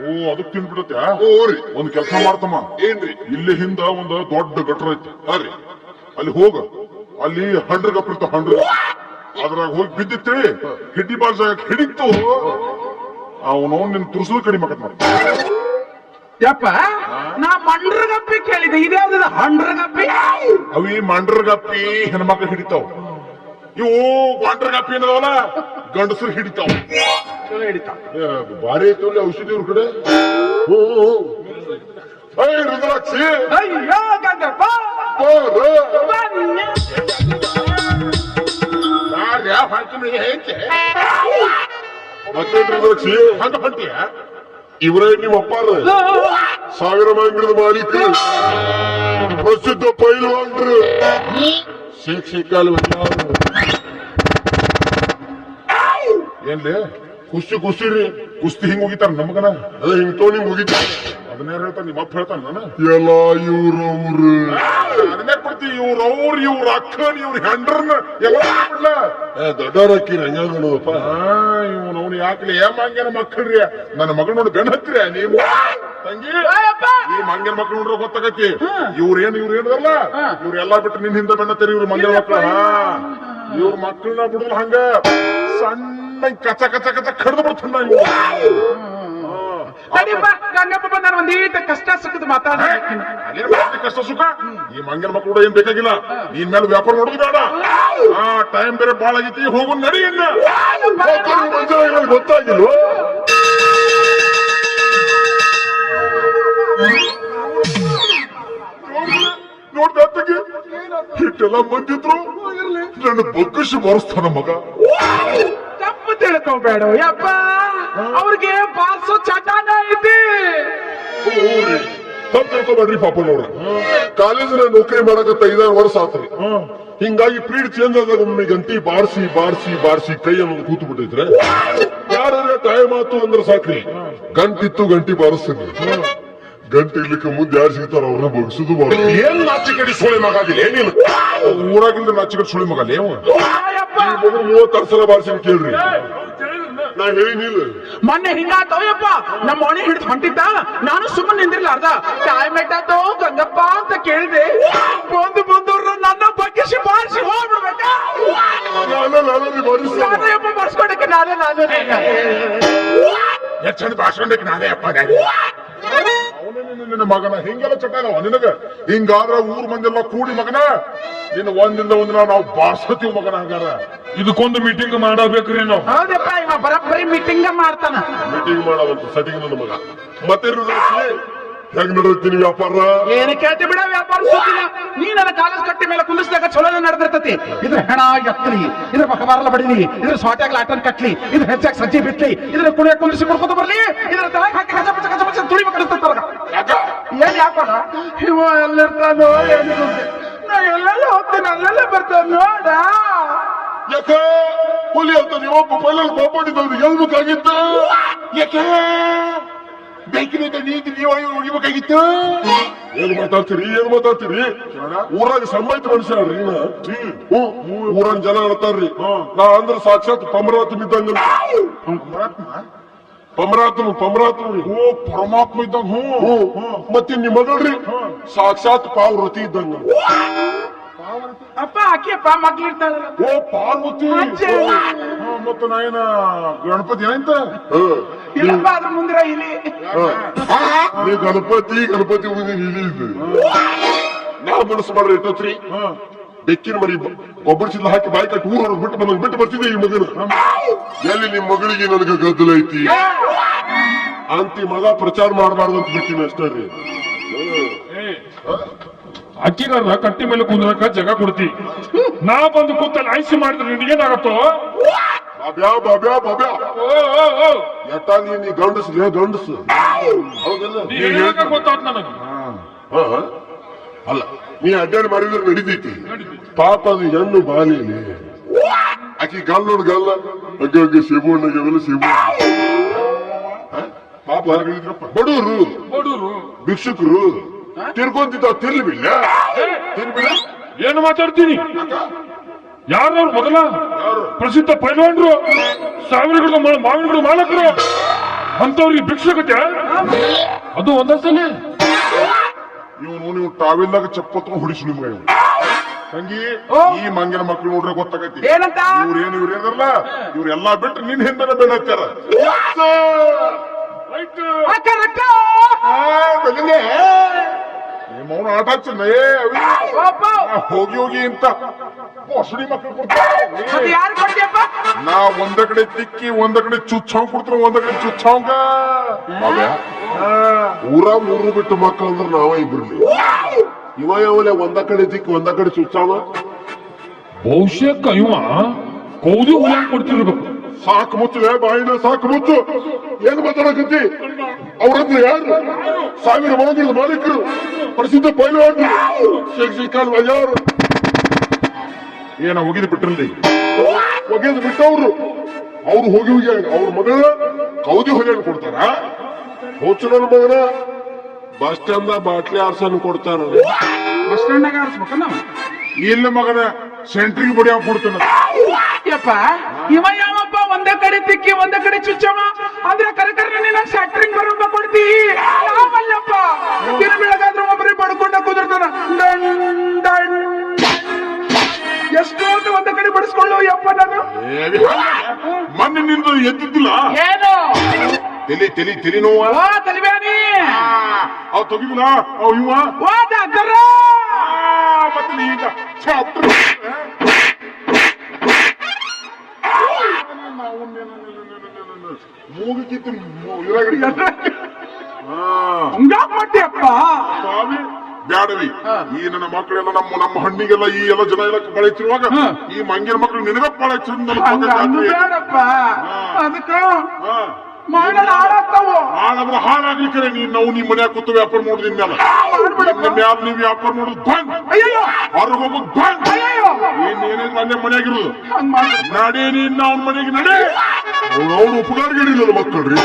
ಓ ಅದಕ್ ತಿನ್ಬಿಟ್ಟತ್ತ. ಹ್ಞೂ ರೀ. ಒಂದ್ ಕೆಲಸ ಮಾಡ್ತಮ್ಮ, ಏನ್ರಿ? ಇಲ್ಲಿ ಹಿಂದ ಒಂದ್ ದೊಡ್ಡ ಗಟ್ರ ಐತಿ, ಹಾ ರೀ. ಅಲ್ಲಿ ಹೋಗ, ಅಲ್ಲಿ 100 ಗಪ್ಪಿರ್ತಾವ 100. ಅದ್ರಾಗ ಹೋಗಿ ಬಿದ್ದಿತ್ರಿ, ಹಿಡ್ಡಿ ಬಾಲ್ ಜಾಗ ಹಿಡಿತು, ಅವನು ನಿನ್ ತುರ್ಸಲು ಕಡಿಮೆ ಆಗತ್ ಮಾಡಿ. ಯಪ್ಪ ನಾ ಮಂಡ್ರಗಪ್ಪಿ ಕೇಳಿದೆ, ಇದ್ಯಾವ್ದು ಹಂಡ್ರಗಪ್ಪಿ? ಅವಿ ಮಂಡ್ರಗಪ್ಪಿ ಹೆಣ್ಮಕ್ಳು ಹಿಡಿತಾವ, ಇವು ವಾಂಡ್ರಗಪ್ಪಿ ಏನದವಲ್ಲ ಗಂಡಸರು ಹಿಡಿತಾವ. ಚಲೋ ಹಿಡಿತಾವ. ಭಾರಿ ಐತಲ್ಲಿ ಔಷಧಿ ಇವ್ರ ಕಡೆ. ಹ್ಞೂ ರುದ್ರಾಕ್ಷಿ ಅಯ್ಯೋ ಗಂಗಪ್ಪ ಬನ್ನಿ. ಮತ್ತೆ ರುದ್ರಾಕ್ಷಿ ಹಂಗ ಹೊಂಟಿಯ? ಇವರೇ ನಿಮ್ಮ ಅಪ್ಪಾರ 1000 ಮಂದಿರದ ಮಾಲೀಕರು, ಪ್ರಸಿದ್ಧ ಪೈಲ್ವಾನ್ರು, ಶಿಕ್ಷಿಕಲ್ ಏನ್ಲಿ ಕುಸ್ತಿ ಕುಸ್ತಿರಿ. ಕುಸ್ತಿ ಹಿಂಗ್ ಹೋಗಿತಾರ ನಮಗನ? ಅದ ಹಿಂಗ್ ತೋಣಿ ಮುಗಿತ. ಅದನ್ನ ಯಾರು ಹೇಳ್ತಾನ? ನಿಮ್ಮ ಅಪ್ಪ ಹೇಳ್ತಾನ ನಾನು ಎಲ್ಲ ಇವ್ರವ್ರು ಅದನ್ನೇ ಕೊಡ್ತಿ. ಇವ್ರ ಅಕ್ಕನ್ ಇವ್ರ ಹೆಂಡ್ರನ್ನ ಎಲ್ಲ ಬಿಡ್ಲ. ದೊಡ್ಡವ್ರ ಹಾಕಿರಿ ಹಂಗ ನೋಡಪ್ಪ. ಇವನು ಯಾಕಲಿ ಮಂಗ್ಯನ ಮಕ್ಕಳ್ರಿ, ನನ್ನ ಮಗಳು ನೋಡಿ ಗಂಡ ಹತ್ತಿರ ನೀವು ತಂಗಿ. ಈ ಮಂಗ್ಯನ ಮಕ್ಳು ನೋಡ್ರೆ ಗೊತ್ತಾಗತಿ ಇವ್ರೇನು ಇವ್ರೇನದಲ್ಲ, ಇವ್ರೆಲ್ಲಾ ಬಿಟ್ಟು ನಿನ್ ಹಿಂದೆ ಬೆಣ್ಣತ್ತೀರಿ ಇವ್ರ ಮಂಗ್ಯನ ಮಕ್ಳು. ಇವ್ರ ಮಕ್ಕಳನ್ನ ಬಿಡಲ್ಲ ಹಂಗ ಸಣ್ಣ ಕಚ ಕಚ ಕಚ ಕಡ್ದು ಬಿಡ್ತಾನ ಇವ್ರು. ತಡಿಯಪ್ಪ, ಗಂಗಪ್ಪ ಬಂದ ಒಂದೀಟ ಕಷ್ಟ ಸುಖದ ಮಾತಾಡ್ತೀನಿ. ಅದೇನ್ ಮಾಡ್ತಿ ಕಷ್ಟ ಸುಖ? ಈ ಮಂಗನ ಮಕ್ಕಳು ಕೂಡ ಏನ್ ಬೇಕಾಗಿಲ್ಲ, ನಿನ್ ಮೇಲೆ ವ್ಯಾಪಾರ ನೋಡುದು ಬೇಡ. ಟೈಮ್ ಬೇರೆ ಬಾಳ ಆಗೈತಿ, ಹೋಗು ನಡಿ. ಇನ್ನ ಗೊತ್ತಾಗಿಲ್ವ? ನೋಡ್ದ ಅತ್ತಗೆ ಇಟ್ಟೆಲ್ಲ ಬಂದಿದ್ರು, ನನ್ನ ಬಗ್ಗಿಸಿ ಬರೆಸ್ತಾನ ಮಗ. ತಪ್ಪು ತಿಳ್ಕೋಬೇಡ ಯಪ್ಪ, ಅವ್ರಿಗೆ ಬಾರ್ಸೋ ಚಟಾನ ಐತಿ. ತಪ್ಪು ತಿಳ್ಕೊಬೇಡ್ರಿ ಪಾಪ ನೋಡ್ರ. ಕಾಲೇಜಿನ ನೌಕರಿ ಮಾಡಕತ್ತ 5 ವರ್ಷ ಆತ್ರಿ. ಹಿಂಗಾಗಿ ಪೀರಿಯಡ್ ಚೇಂಜ್ ಆದಾಗ ಒಮ್ಮೆ ಗಂಟಿ ಬಾರಿಸಿ ಬಾರಿಸಿ ಬಾರಿಸಿ ಕೈ ಅನ್ನೋದು ಕೂತು ಬಿಟ್ಟಿದ್ರೆ ಯಾರ ಟೈಮ್ ಆತು ಅಂದ್ರೆ ಸಾಕ್ರಿ ಗಂಟಿತ್ತು ಗಂಟಿ ಬಾರಿಸ್ತೀನಿ. ಗಂಟೆ ಇರ್ಲಿಕ್ಕೆ ಮುಂದೆ ಯಾರು ಸಿಗ್ತಾರ ಅವ್ರನ್ನ ಬಗ್ಸುದು ಏನ್ ನಾಚಿಕೆಡಿ ಸುಳಿ ಮಗ ಆಗಿಲ್ಲ ಏನಿಲ್ಲ, ಊರಾಗಿಲ್ದ ನಾಚಿಕೆಡಿ ಸುಳಿ ಮಗ ಅಲ್ಲೇ. 36 ಸಲ ಬಾರಿಸಿ ಕೇಳ್ರಿ, ನಾ ಹೇಳಿನಿಲ್ಲ. ಮೊನ್ನೆ ಹಿಂಗಾತವಯ್ಯಪ್ಪ, ನಮ್ಮ ಮನೆ ಹಿಡಿದು ಹೊಂಟಿದ್ದ, ನಾನು ಸುಮ್ಮನೆ ನಿಂದಿರ್ಲಾರ್ದ. ಟೈಮ್ ಎಟ್ಟಾತೋ ಗಂಗಪ್ಪ ಅಂತ ಕೇಳಿದೆ. ಬಂದವ್ರು ನನ್ನ ಬಗ್ಗಿಸಿ ಬಾರಿಸಿ ಹೋಗ್ಬಿಡ್ಬೇಕ. ನಾನೇ ನಾನೇಯಪ್ಪ ಬರ್ಸ್ಕೊಂಡಕ್ಕೆ ನಾನೇ ಎಷ್ಟು ಚಂದ ಭಾಷಣಕ್ಕೆ ನಾನೇ ಅಪ್ಪ. ನಿನ್ನ ಮಗನ ಹಿಂಗೆಲ್ಲ ಚಟಾನವ ನಿನಗ? ಹಿಂಗಾದ್ರ ಊರ್ ಮಂದಿಲ್ಲ ಕೂಡಿ ಮಗನ ನಿನ್ನ ಒಂದಿಂದ ಒಂದಿನ ನಾವು ಬಾರ್ಸತೀವಿ ಮಗನ. ಹಂಗಾರ ಇದಕ್ಕೊಂದು ಮೀಟಿಂಗ್ ಮಾಡಬೇಕ್ರಿ ನಾವು. ಹೌದಪ್ಪ, ಇವ ಬರಬ್ಬರಿ ಮೀಟಿಂಗ್ ಮಾಡ್ತಾನ. ಮೀಟಿಂಗ್ ಮಾಡೋದಂತ ಸೆಟಿಂಗ್ ನನ್ನ ಮಗ. ಮತ್ತೆ ಹೆಂಗ್ ನಡೆಸ್ತೀನಿ ವ್ಯಾಪಾರ? ಏನು ಕೇಳ್ತಿ ಬಿಡ, ವ್ಯಾಪಾರ ಸುತ್ತಿನ. ನೀ ನನ್ನ ಕಾಲೇಜ್ ಕಟ್ಟಿ ಮೇಲೆ ಕುಂದಿಸಿದಾಗ ಚಲೋನೆ ನಡೆದಿರ್ತತಿ. ಇದ್ರ ಹೆಣ ಎತ್ತಲಿ, ಇದ್ರ ಮಕಬಾರಲ್ಲ ಬಡಿಲಿ, ಇದ್ರ ಸೊಟ್ಯಾಗ ಲಾಟನ್ ಕಟ್ಲಿ, ಇದ್ರ ಹೆಚ್ಚಾಗಿ ಸಜ್ಜಿ ಬಿಟ್ಲಿ, ಇದ್ರ ಕುಣಿಯ ಕುಂದಿಸಿ ಕುಡ್ಕೊತ ಬರ್ಲಿ, ಇದ್ರ ತಲೆ ಹಾಕಿ ಕಚ ಪಚ ತುಳಿ ಕಳಿಸ್ತಾರ. ಏನ್ ಯಾಕೋಣ ಇವ ಎಲ್ಲಿರ್ತಾನೋ ಏನು? ನಾ ಎಲ್ಲೆಲ್ಲ ಹೋಗ್ತೀನಿ ಅಲ್ಲೆಲ್ಲ ಬರ್ತಾನ ನೋಡ. ಯಾಕೆ ಹುಲಿ ಅಂತ ನೀವೊಬ್ಬ ಪೈಲಲ್ಲಿ ಬಾಪಾಡಿದವ್ರು ಹೇಳ್ಬೇಕಾಗಿತ್ತು. ಯಾಕೆ ಬೇಕಿನಿಂದ ನೀವು ಉಳಿಬೇಕಾಗಿತ್ತು? ಏನ್ ಮಾತಾಡ್ತೀರಿ? ಊರಾಗ ಸಂಬಾಯ್ತು ಮನುಷ್ಯ ಅಲ್ರಿ. ಊರಾಗ ಜನ ಹೇಳ್ತಾರ್ರಿ, ನಾ ಅಂದ್ರ ಸಾಕ್ಷಾತ್ ಪಮರಾತ್ಮ ಇದ್ದಂಗ. ಪಮರಾತ್ಮ ಓ ಪರಮಾತ್ಮ ಇದ್ದಂಗ. ಮತ್ತೆ ನಿಮ್ಮ ಮಗಳ್ರಿ ಸಾಕ್ಷಾತ್ ಪಾರ್ವತಿ ಇದ್ದಂಗ. ಅಪ್ಪ ಆಕೆಯಪ್ಪ ಮಗ್ಳಿರ್ತಾಳ. ಓ ಪಾರ್ವತಿ. ಮತ್ತ ನಾಯನ ಗಣಪತಿ ಏನಂತ? ಇಲ್ಲಪ್ಪ ಅದ್ರ ಮುಂದಿರ ಇಲ್ಲಿ. ನೀ ಗಣಪತಿ ಇಲ್ಲಿ ಇದೆ. ನಾ ಮನಸ್ಸು ಮಾಡ್ರಿ ಇಟ್ಟತ್ರಿ ಬೆಕ್ಕಿನ ಮರಿ ಒಬ್ಬರಿಸಿದ ಹಾಕಿ ಬಾಯಿ ಕಟ್ಟಿ ಊರ ಬಿಟ್ಟು ಬರ್ತಿದ್ದೆ ಈ ಮಗನ. ಎಲ್ಲಿ ನಿಮ್ ಮಗಳಿಗೆ ನನಗೆ ಗದ್ದಲ ಐತಿ ಅಂತಿ ಮಗ ಪ್ರಚಾರ ಮಾಡಬಾರ್ದು ಅಂತ ಬಿಟ್ಟಿನ ಅಷ್ಟೇ ರೀ. ಅಕ್ಕಿಗಾರ ಕಟ್ಟಿ ಮೇಲೆ ಕುಂದ್ರಕ ಜಾಗ ಕೊಡ್ತಿ, ನಾ ಬಂದು ಕೂತಲ್ಲಿ ಆಯ್ಸಿ ಮಾಡಿದ್ರೆ ನಿನಗೇನಾಗತ್ತೋ? ಬಾಬ್ಯಾ ಎಟ್ಟಾಗ್ಲಿ ನೀ ಗಂಡಸ್ ಹೌದಲ್ಲ? ಗೊತ್ತಾತ್ ನನಗ. ಅಲ್ಲ ನೀ ಅಡ್ಡಾಡಿ ಮಾಡಿದ್ರೆ ನಡೀತೈತಿ ಪಾಪ ಅದು ಹೆಣ್ಣು ಬಾಲಿಲಿ ಆಕಿ ಗಲ್ ನೋಡ್ ಗಲ್ಲ ಹಂಗೆ ಹಂಗೆ ಸೇಬು ಹಣ್ಣಾಗ್ಯಾವೆಲ್ಲ ಸೇಬು ಪಾಪ ಬಡವರು ಬಡವರು ಭಿಕ್ಷುಕರು ತಿರ್ಕೊಂತಿದ್ದ ತಿರ್ಲಿಬಿಲ್ಲ ಏನು ಮಾತಾಡ್ತೀನಿ ಯಾರು ಮೊದಲ ಪ್ರಸಿದ್ಧ ಪೈಲ್ವಾನ್ರು ಸಾವಿರಗಳು ಮಾವಿನಗಳು ಮಾಲಕರು ಅಂತವ್ರಿಗೆ ಭಿಕ್ಷುಕತೆ ಅದು ಒಂದೊಂದ್ಸಲ ನೀವು ಟಾವೆಲ್ದಾಗ ಚಪ್ಪತ್ತು ಹೊಡಿಸು ನಿಮ್ಗೆ ತಂಗಿ ಈ ಮಂಗಿನ ಮಕ್ಕಳು ನೋಡ್ರೆ ಗೊತ್ತಾಗೈತಿ ಏನಂತ ಇವ್ರೇನಲ್ಲ ಇವ್ರೆಲ್ಲಾ ಬಿಟ್ಟು ನಿನ್ ಹಿಂದೆ ಬೆನ್ನ ಹಚ್ಚಾರ ಮೌನ ಆಟ ಹಚ್ಚನೆ ಹೋಗಿ ಹೋಗಿ ಇಂತ ಹೊಸಡಿ ಮಕ್ಕಳು ಕೊಡ್ತಾರೆ ಯಾರು ಕೊಡ್ತೀಯಪ್ಪ ನಾ ಒಂದ ಕಡೆ ತಿಕ್ಕಿ ಒಂದ ಕಡೆ ಚುಚ್ಚಾವ್ ಕೊಡ್ತಾರ ಒಂದ ಕಡೆ ಚುಚ್ಚಾವಂಗ ಊರ ಮೂರು ಬಿಟ್ಟು ಮಕ್ಕಳು ಅಂದ್ರೆ ನಾವ ಇಬ್ರಲ್ಲಿ ಇವ ಯಾವಲೆ ಒಂದ ಕಡೆ ದಿಕ್ಕಿ ಒಂದ ಕಡೆ ಚುಚ್ಚಾವ ಬಹುಶಃ ಇವ ಕೌದಿ ಹುಳ ಕೊಡ್ತಿರ್ಬೇಕು ಸಾಕು ಮುಚ್ಚಲೆ ಬಾಯಿನ ಸಾಕು ಮುಚ್ಚು ಏನ್ ಮಾತಾಡಕತ್ತಿ ಅವ್ರಂದ್ರೆ ಯಾರು ಸಾವಿರ ಮನೆಗಳ ಮಾಲೀಕರು ಪ್ರಸಿದ್ಧ ಪೈಲ್ವಾನ್ರು ಶೇಖ್ ಯಾರು ಏನ ಒಗಿದು ಬಿಟ್ರಲ್ಲಿ ಒಗೆದು ಬಿಟ್ಟವ್ರು ಅವ್ರು ಹೋಗಿ ಹೋಗಿ ಅವ್ರ ಮಗಳ ಕೌದಿ ಹೊಲಿಯನ್ನು ಕೊಡ್ತಾರ ಹೋಚು ನನ್ನ ಮಗನ ಬಸ್ ಸ್ಟ್ಯಾಂಡ್ ಬಾಟ್ಲಿ ಆರ್ಸನ್ ಕೊಡ್ತಾರ ಬಸ್ ಸ್ಟ್ಯಾಂಡ್ನಾಗ ಆರಿಸ್ಬೇಕ ನಾವು ಇಲ್ಲ ಮಗನ ಸೆಂಟ್ರಿಗೆ ಬಡಿ ಕೊಡ್ತಾನ ಯಪ್ಪ ಇವ ಯಾವಪ್ಪ ಒಂದೇ ಕಡೆ ತಿಕ್ಕಿ ಒಂದೇ ಕಡೆ ಚುಚ್ಚವ ಅಂದ್ರೆ ಕರೆಕರ್ನ ನೀನ ಸೆಟ್ರಿಂಗ್ ಬರೋಬ್ಬ ಕೊಡ್ತಿ ನಾವಲ್ಲಪ್ಪ ದಿನ ಬೆಳಗಾದ್ರೂ ಒಬ್ಬರೇ ಬಡ್ಕೊಂಡ ಕುದುರ್ತಾನ ಎಷ್ಟು ಅಂತ ಒಂದೇ ಕಡೆ ಬಡಿಸ್ಕೊಳ್ಳು ಯಪ್ಪ ನಾನು ಮೊನ್ನೆ ನಿಂದು ಎದ್ದಿದ್ದಿಲ್ಲ ಏನು ತಲಿ ನೋವ ಓ ತಲಿಬ್ಯಾನಿ ಅವ್ ತೆಗಿದಿಲ್ಲ ಅವ್ ಇವ ಓ ಡಾಕ್ಟರ್ ಮತ್ತೆ ಈಗ ಚಾಪ್ಟರ್ ಮೂಗಿತ್ತು ಹಂಗಾಕ್ ಮಾಡ್ತೀಯಪ್ಪ ಸ್ವಾಮಿ ಬ್ಯಾಡವಿ ಈ ನನ್ನ ಮಕ್ಕಳೆಲ್ಲ ನಮ್ಮ ಹಣ್ಣಿಗೆಲ್ಲ ಈ ಎಲ್ಲ ಜನ ಎಲ್ಲ ಬಳಸಿರುವಾಗ ಈ ಮಂಗಿನ ಮಕ್ಕಳು ನಿನಗ ಬೇಡಪ್ಪ ಅದಕ್ಕ ಮಾಡ ಹಾಳಾಗ್ತಾವು ಹಾಳಾದ್ರೆ ಹಾಳಾಗ್ಲಿಕ್ಕೆ ನಾವು ನಿಮ್ ಮನ್ಯಾಗ ಕೂತು ವ್ಯಾಪಾರ ಮಾಡೋದು ಮ್ಯಾಲ ಮ್ಯಾಲ ನೀವ್ ವ್ಯಾಪಾರ ಮಾಡೋದು ಬಂದ್ ಅಯ್ಯೋ ಹೊರಗೆ ಹೋಗೋದು ಬಂದ್ ಅಯ್ಯೋ ಇನ್ನೇನಿದ್ರು ಅಲ್ಲೇ ಮನ್ಯಾಗಿರೋದು ಹಂಗ್ ಮಾಡ್ಬೇಡ. ನಡೆ ನೀನ್ ಅವ್ನ ಮನೆಗೆ ನಡೆ ಅವ್ರು ಉಪಕಾರಗಳಿಲ್ಲ ಮಕ್ಕಳ್ರಿ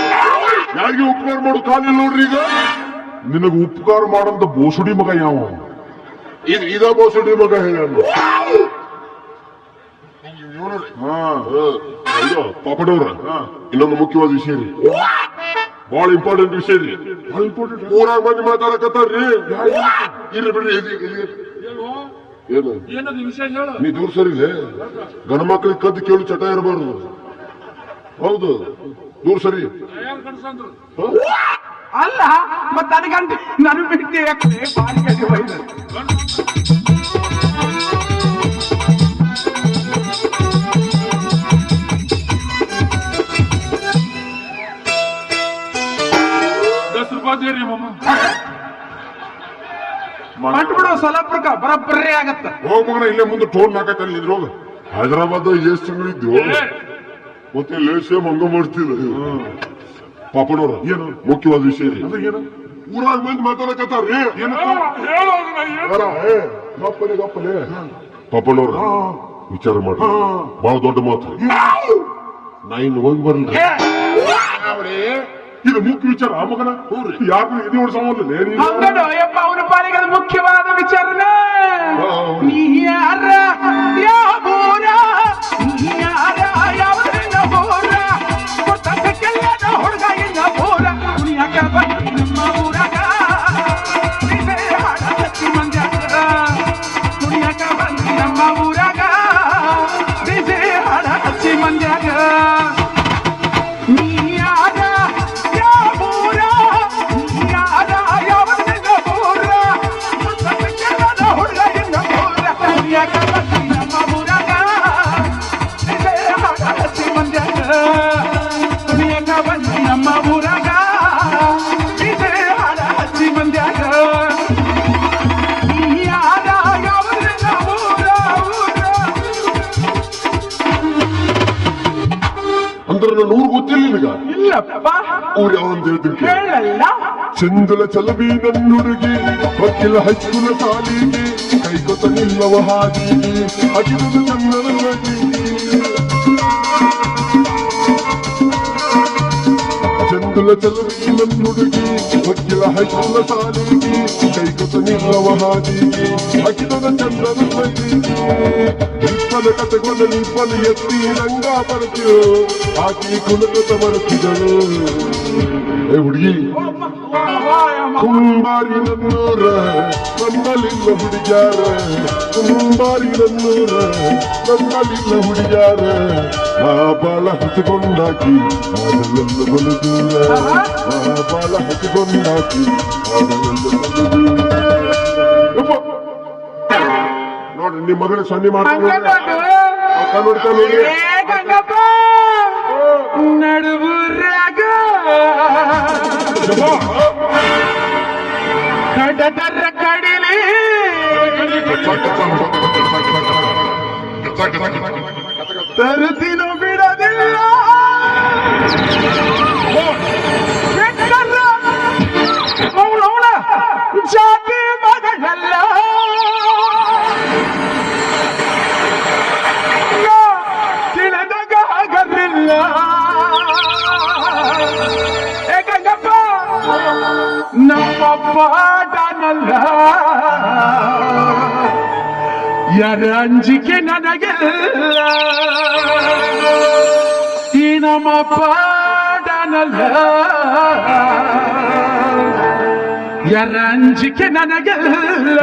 ಯಾರಿಗೆ ಉಪಕಾರ ಮಾಡೋದು ಕಾಲಿಲ್ಲ ನೋಡ್ರಿ ಈಗ ನಿನಗ ಉಪಕಾರ ಮಾಡಂತ ಬೋಸುಡಿ ಮಗ ಯಾವ ಇದ ಬೋಸಡಿ ಮಗ ಹೇಳ ಪಾಪಡವ್ರ ಇನ್ನೊಂದು ಮುಖ್ಯವಾದ ವಿಷಯ ರೀ ಬಹಳ ಇಂಪಾರ್ಟೆಂಟ್ ವಿಷಯ ರೀ ಊರಾಗ ಮಂದಿ ಮಾತಾಡಕತ್ತಾರ್ರಿ ಇರ್ರಿ ಬಿಡ್ರಿ ಏನು ಏನದು ವಿಷಯ ಹೇಳು ನೀ ದೂರ ಸರಿಲೆ ಗಂಡ ಮಕ್ಕಳಿಗೆ ಕದ್ದು ಕೇಳು ಚಟ ಇರಬಾರ್ದು ಹೌದು ದೂರ ಸರಿ ಯಾರು ಕನ್ಸಂದ್ರು ಅಲ್ಲ ಮತ್ ನನಗಂತ ನನ್ ಬಿಡ್ತಿ ಬಾಡಿಗೆ ಒಯ್ದು ದೇರಿ ಮಮ್ಮ ಮಾಡ್ಬಿಡು ಸೊಲಾಪುರಕ್ಕ ಬರಬ್ಬರೇ ಆಗತ್ತ ಹೋಗ್ ಮಗನ ಇಲ್ಲೇ ಮುಂದೆ ಟೋಲ್ ನಾಕತ್ತಲ್ಲಿ ಇದ್ರೋಗ ಹೈದರಾಬಾದ್ ಎಷ್ಟು ತಿಂಗಳಿದ್ವು ಮತ್ತೆ ಲೇಸೇಮ್ ಹಂಗ ಮಾಡ್ತಿಲ್ಲ ಪಾಪಡವ್ರ ಏನು ಮುಖ್ಯವಾದ ವಿಷಯ ರೀ ಏನು ಊರಾಗ ಮಂದಿ ಮಾತಾಡಕತ್ತಾರ್ರಿ ಗಪ್ಪಲೆ ಗಪ್ಪಲೆ ಪಾಪಡವ್ರ ವಿಚಾರ ಮಾಡಿ ಬಹಳ ದೊಡ್ಡ ಮಾತು ನಾ ಇನ್ನು ಹೋಗಿ ಬರ್ಲಿ ಇದು ಮುಖ್ಯ ವಿಚಾರ ಆ ಮಗನ ಯಾರು ಇದು ಹೊಡ್ಸೋಲ್ಲ ಹಂಗಡು ಯಪ್ಪ ಅವನ ಪಾಲಿಗೆ ಅದು ಮುಖ್ಯವಾದ ವಿಚಾರನ ನೀ ಯಾರ ಯಾವ ಊರ ನೀ ಯಾರ ಯಾವ ಊರ ಗೊತ್ತಾಗಕ್ಕೆಲ್ಲ ಹುಡುಗ ಇಲ್ಲ ಊರ ಕುಣಿಯಾಕ ಬಂದು ನಮ್ಮ ಊರಾಗ ಹಚ್ಚಿ ಮಂದ್ಯಾಗ ಕುಣಿಯಾಕ ಬಂದು ನಮ್ಮ ಊರಾಗ ಬಿಸಿ ಹಾಡ ಹಚ್ಚಿ ಮಂದ್ಯಾಗ ನಿನಗ ಇಲ್ಲಪ್ಪ ಊರ್ ಯಾವಂತ ಹೇಳ್ತೀನಿ ಕೇಳು. ಹೇಳಲ್ಲ ಚಂದುಲ ಚಲವಿ ನನ್ನುಡುಗಿ ವಕೀಲ ಹೈಸ್ಕೂಲ ಸಾಲಿಗೆ ಕೈಗೊತ್ತ ನಿಲ್ಲವ ಹಾದಿಗೆ ಅಗಿದು ಚಂದನ ಚಂದುಲ ಚಲವಿ ನನ್ನುಡುಗಿ ವಕೀಲ ಹೈಸ್ಕೂಲ ಸಾಲಿಗೆ ಕೈಗೊತ್ತ ನಿಲ್ಲವ ಹಾದಿಗೆ ಅಗಿದು ಚಂದನ ಇಪ್ಪನ ಕತೆಗೊಂಡ ನಿಪ್ಪನ ಎತ್ತಿ ರಂಗ ಬರುತ್ತಿರು ಆಕಿ ಕುಲಕತ ಬರುತ್ತಿದ್ದಳು. ಏ ಹುಡುಗಿ ಕುಂಬಾರಿ ನನ್ನೂರ ನನ್ನಲಿಲ್ಲ ಹುಡುಗ್ಯಾರ ಕುಂಬಾರಿ ನನ್ನೂರ ನನ್ನಲಿಲ್ಲ ಹುಡುಗ್ಯಾರ ನಾ ಬಾಳ ಹಚ್ಚಿಕೊಂಡಾಕಿ ಅದೆಲ್ಲ ಬಲು ದೂರ ನಾ ಬಾಳ ಹಚ್ಚಿಕೊಂಡಾಕಿ ಅದೆಲ್ಲ ಬಲು ದೂರ. ಯಪ್ಪ, ನೋಡ್ರಿ ನಿಮ್ ಮಗಳ ಸನ್ನಿ ಮಾಡ್ತಾರೆ ನೋಡಿ ಏ ಗಂಗಪ್ಪ ನಡುವುರಾಗ ಕಡದರ ಕಡಿಲಿ ತರುತ್ತಿನ ಬಿಡದಿಲ್ಲ ಅವನವನ ಜಾತಿ ಮಗಳೆಲ್ಲ ತಿಳಿದಾಗ ಆಗಲಿಲ್ಲ. ಏಕಂಗಪ್ಪ ನಮ್ಮಪ್ಪ ದಾನಲ್ಲ ಯಾರ ಅಂಜಿಕೆ ನನಗಿಲ್ಲ. ಈ ನಮ್ಮಪ್ಪ ದಾನಲ್ಲ ಯಾರ ಅಂಜಿಕೆ ನನಗಿಲ್ಲ.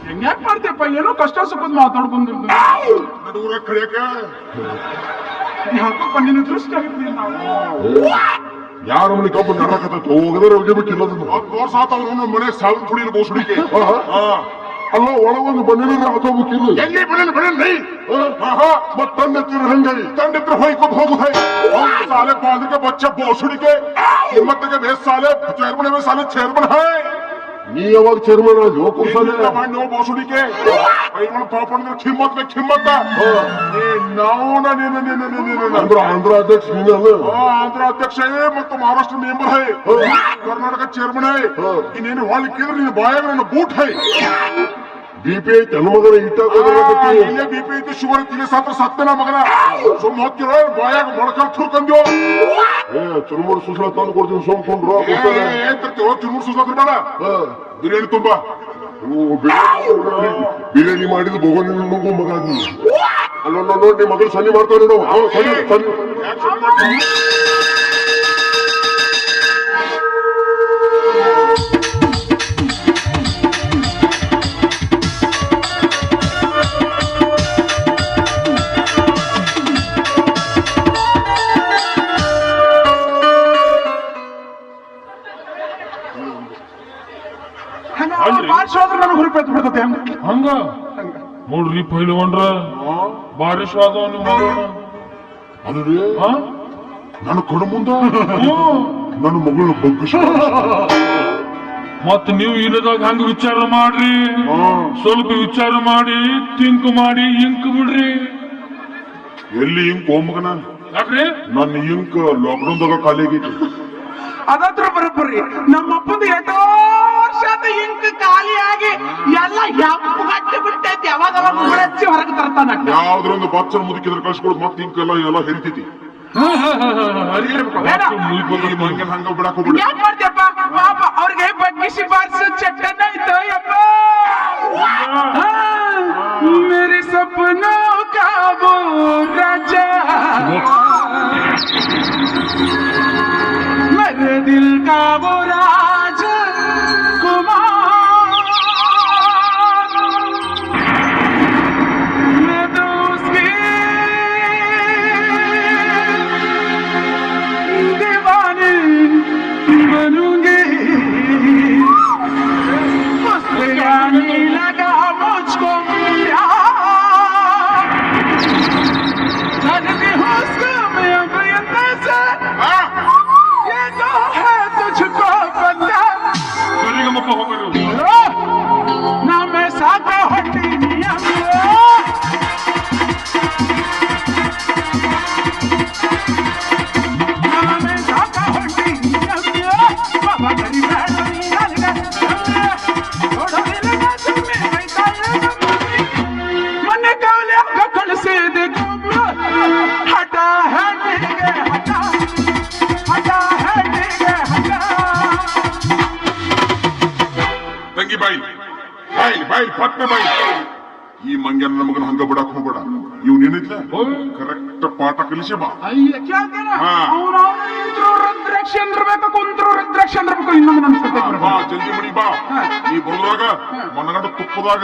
ಹೆಂಗ್ಯಾಕ್ ಮಾಡ್ತೀಯಪ್ಪ ಏನೋ ಕಷ್ಟ ಸುಖದ ಮಾತಾಡ್ಕೊಂಡಿರ್ತೀವಿ ನಡುವರ ಕಳಿಯಕ ಯಾಕಪ್ಪ ನಿನ್ನ ದೃಷ್ಟಿ ಆಗಿರ್ತೀವಿ ನಾವು ಯಾರ ಮನೆ ಕಬ್ಬು ನಡಕತ್ತ ಹೋಗದ್ರೆ ಒಗಿಬೇಕಿಲ್ಲ ಅದನ್ನು. 10 ವರ್ಷ ಆತವ್ರು ಮನೆ ಸಾವಿರ ಕುಡಿಯಲು ಬೋಸುಡಿಕೆ ಅಲ್ಲ ಒಳಗೊಂದು ಬನ್ನಿನ ಹಾಕೋಬೇಕಿಲ್ಲ ಎಲ್ಲಿ ಬೆಳೆ ಮತ್ ತಂದೆತ್ತಿರ ಹಂಗೈ ತಂಡಿತ್ರ ಹೋಯ್ಕೊಂಡು ಹೋಗುದು साले बांध के बच्चे भोसड़ी के हिम्मत के भेज साले चेयरमैन में साले चेयरमैन है ನೀ ಯಾವಾಗ ಚೇರ್ಮನ್ ಆದ್ಯೋ ಕುರ್ಸಲೆ नो भोसड़ी के पापड़ खिम्मत में खिम्मत ಅಂದ್ರ ಆಂಧ್ರ ಅಧ್ಯಕ್ಷ ನೀನಲ್ಲ आंध्र अध्यक्ष है ಮತ್ತು महाराष्ट्र मेंबर है कर्नाटक चेयरमैन है ಇನ್ನೇನು ಹೊಳಿಕಿದ್ರೆ ನೀನು ಬಾಯಾಗ ನನ್ನ ಬೂಟ್ है ಬಿಪಿ ಐತೆ ಹನುಮಗನ ಇಟ್ಟಾಗ ಬಿಪಿ ಐತಿ ಶುಗರ್ ಐತಿ ಸಾತ್ರ ಸತ್ತನ ಮಗನ ಸುಮ್ ಹೋಗ್ತಿರೋ ಬಾಯಾಗ ಮೊಳಕಾಲ್ ಥೂಕಂದ್ಯೋ ಚುರುಮುರು ಸುಸ್ಲ ತಂದು ಕೊಡ್ತೀನಿ ಸೋಮ್ಕೊಂಡ್ರು ಏನ್ ತರ್ತೀವೋ ಚುರುಮುರು ಸುಸ್ಲ ಬೇಡ ಬಿರಿಯಾನಿ ತುಂಬಾ ಬಿರಿಯಾನಿ ಮಾಡಿದ ಭಗವಾನ ಮಗು ಮಗ ಅಲ್ಲೊಂದು ನೋಡಿ ನಿಮ್ಮ ಮಗಳು ಸನ್ನಿ ಮಾಡ್ತಾನೆ ನೋಡು ಸನ್ನಿ ಮಾಡಿಸೋದ್ರೆ ನನಗೆ ಹುರುಪೆತ್ತು ಬಿಡ್ತದೆ ಹಂಗ ನೋಡ್ರಿ ಪೈಲವನ್ರ ಬಾರಿ ಸ್ವಾದವನ್ನು ಮಾಡೋಣ ಅಲ್ರಿ ನನ್ನ ಕಡು ಮುಂದ ಹ್ಮ್. ನನ್ನ ಮಗಳು ಬಗ್ಗಿಸ ಮತ್ ನೀವು ಇಲ್ಲದಾಗ ಹಂಗ ವಿಚಾರ ಮಾಡ್ರಿ ಸ್ವಲ್ಪ ವಿಚಾರ ಮಾಡಿ ತಿಂಕ್ ಮಾಡಿ ಇಂಕ್ ಬಿಡ್ರಿ ಎಲ್ಲಿ ಇಂಕ್ ಹೋಮಗನ ಯಾಕ್ರಿ ನನ್ನ ಇಂಕ್ ಲಾಕ್ಡೌನ್ ದಾಗ ಖಾಲಿ ಆಗೈತಿ ಅದಾದ್ರೂ ಬರೋಬ್ಬರಿ ನಮ್ಮಪ್ಪಂದು ಎಷ್ಟೋ ವರ್ಷದ ಇಂಕ್ ಖಾಲಿಯಾಗಿ ಎಲ್ಲ ಗಟ್ಟಿ ಬಿಟ್ಟೈತಿ ಯಾವಾಗ ಮುಗುಳಚ್ಚಿ ಹೊರಗೆ ತರ್ತಾನ ಯಾವ್ದ್ರೊಂದು ಬಚ್ಚ ಮುದುಕಿದ್ರೆ ಕಳ್ಸಿಕೊಡ್ ಮತ್ತೆ ಇಂಕ್ ಎಲ್ಲ ಎಲ್ಲ ಹೆರಿತೈತಿ ಈ ಮಂಗನ ಹಂಗ ಬಿಡಾಕ ಹೋಗ್ಬಿಡ ಯಾಕೆ ಮಾಡ್ತೀಯಪ್ಪ ಪಾಪ ಅವ್ರಿಗೆ ಬಗ್ಗಿಸಿ ಬಾರಿಸೋ ಚಟ್ಟನ ಆಯ್ತು ಯಪ್ಪ मेरे सपनों का वो राजा मेरे दिल का वो राजा कुमार मैं तो उसकी दीवानी बनूंगी उससे आने लगा मुझको प्यार जानती हूँ उसको मैं अब अंदर से ये तो है तुझको पता ಸರಿಗಮಪ ಹೋಗರು ना मैं साका हटी नियम ना मैं साका हटी नियम बाबा तेरी बैठनी अलग थोड़ा दिल का तुम्हें बैठा मन कौले कल से देखो हटा है ठीक है हटा है ठीक है हटा ತಂಗಿ ಬಾಯಿ ಬಾಯಿ ಬಾಯಿ ಪಟ್ನ ಬಾಯಿ ಈ ಮಂಗನ ನಮಗನ ಹಂಗ ಬಿಡಾಕ ಹೋಗ್ಬೇಡ ಇವ್ ಏನಿದ್ಲ ಕರೆಕ್ಟ್ ಪಾಠ ಕಲಿಸಿ ಬಾ ಅಯ್ಯ ಕೇಳ್ತೇನ ಹಾ. ಅವನು ಇಂದ್ರು ರುದ್ರಾಕ್ಷಿ ಅಂದಿರ್ಬೇಕು ಕುಂತ್ರು ರುದ್ರಾಕ್ಷಿ ಅಂದಿರ್ಬೇಕು ಇನ್ನೊಂದು ನನ್ನ ಸತ್ಯ ಬಾ ಜಲ್ದಿ ಮನಿ ಬಾ ನೀ ಬರುದ್ರಾಗ ಮನಗಂಡ ತುಪ್ಪದಾಗ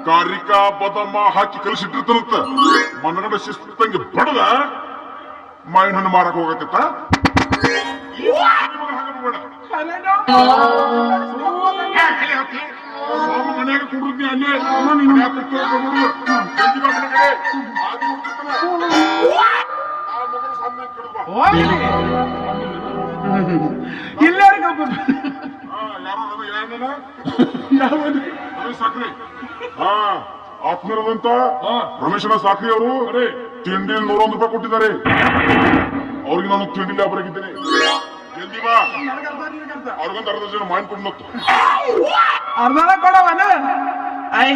ಕಾರಿಕಾ ಬದಮ್ಮ ಹಾಕಿ ಕಲಿಸಿಟ್ಟಿರ್ತನಂತ ಮನಗಂಡ ಶಿಸ್ತು ತಂಗಿ ಬಡದ ಮಾವಿನ ಹಣ್ಣು ಮಾರಕ್ ಹೋಗತ್ತ ಮನ್ಯಾಗ ಕುಡ್ರಿ ಅಲ್ಲೇ ಮನ್ಯಾಗ ಕುತ್ಕೊಂಡು ಜಲ್ದಿ ಬಾ ಮನೆ ಕಡೆ ಆದಿ ಹುಡ್ಕಿರ್ತಾನ. ಆ ಮಗನ ಸಾಮ್ನೆ ಕೇಳ್ಬಾ. ಇಲ್ಲರಿಗೂ ಯಾರು ರವಿ ಯಾರಣ್ಣ? ರಮೇಶ್ ಸಾಕ್ರಿ ಆತ್ಮೀಯರಂತ ರಮೇಶನ ಸಾಕ್ರಿ ಅವರು ತಿಂಡಿ 101 ರೂಪಾಯಿ ಕೊಟ್ಟಿದ್ದಾರೆ ಅವ್ರಿಗೆ ನಾನು ತಿಂಡಿ ಲಾಭರಾಗಿದ್ದೇನೆ ಜಲ್ದಿ ಬಾ ಅವ್ರಿಗೊಂದು ಅರ್ಧ ಜನ ಮಾವಿನ ಕೊಡ್ನತ್ತು ಅರ್ಧದ ಕೊಡವನ ಐ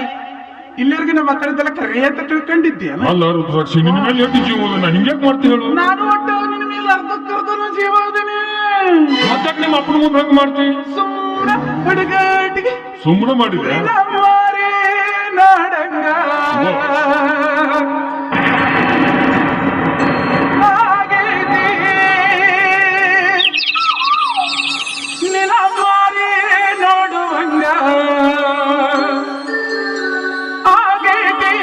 ಇಲ್ಲರಿಗೂ ನಮ್ಮ ಹತ್ತಿರದೆಲ್ಲ ಕರೆ ಅಂತ ತಿಳ್ಕೊಂಡಿದ್ದೆ ಅಲ್ಲ ರುದ್ರಾಕ್ಷಿ ನಿನ್ನ ಮೇಲೆ ಎಷ್ಟು ಜೀವ ನಾನು ಹಿಂಗ್ಯಾಕ್ ಮಾಡ್ತಿ ಹೇಳು ನಾನು ಒಟ್ಟು ನಿನ್ನ ಮೇಲೆ ಅರ್ಧಕ್ಕರ್ಧನ ಜೀವದಿನಿ ಮತ್ತೆ ನಿಮ್ಮ ಅಪ್ಪನ ಮುಂದೆ ಹಂಗ ಮಾಡ್ತಿ ಸುಮ್ಮನೆ ಹುಡುಗಾಟಿಗೆ ಸುಮ್ಮನೆ ಮಾಡಿದೆ ನಮ್ಮರೇ ನಾಡಂಗ ಆಗೈತಿ ನಿನ್ನಮ್ಮರೇ ನೋಡುವಂಗ ಆಗೈತಿ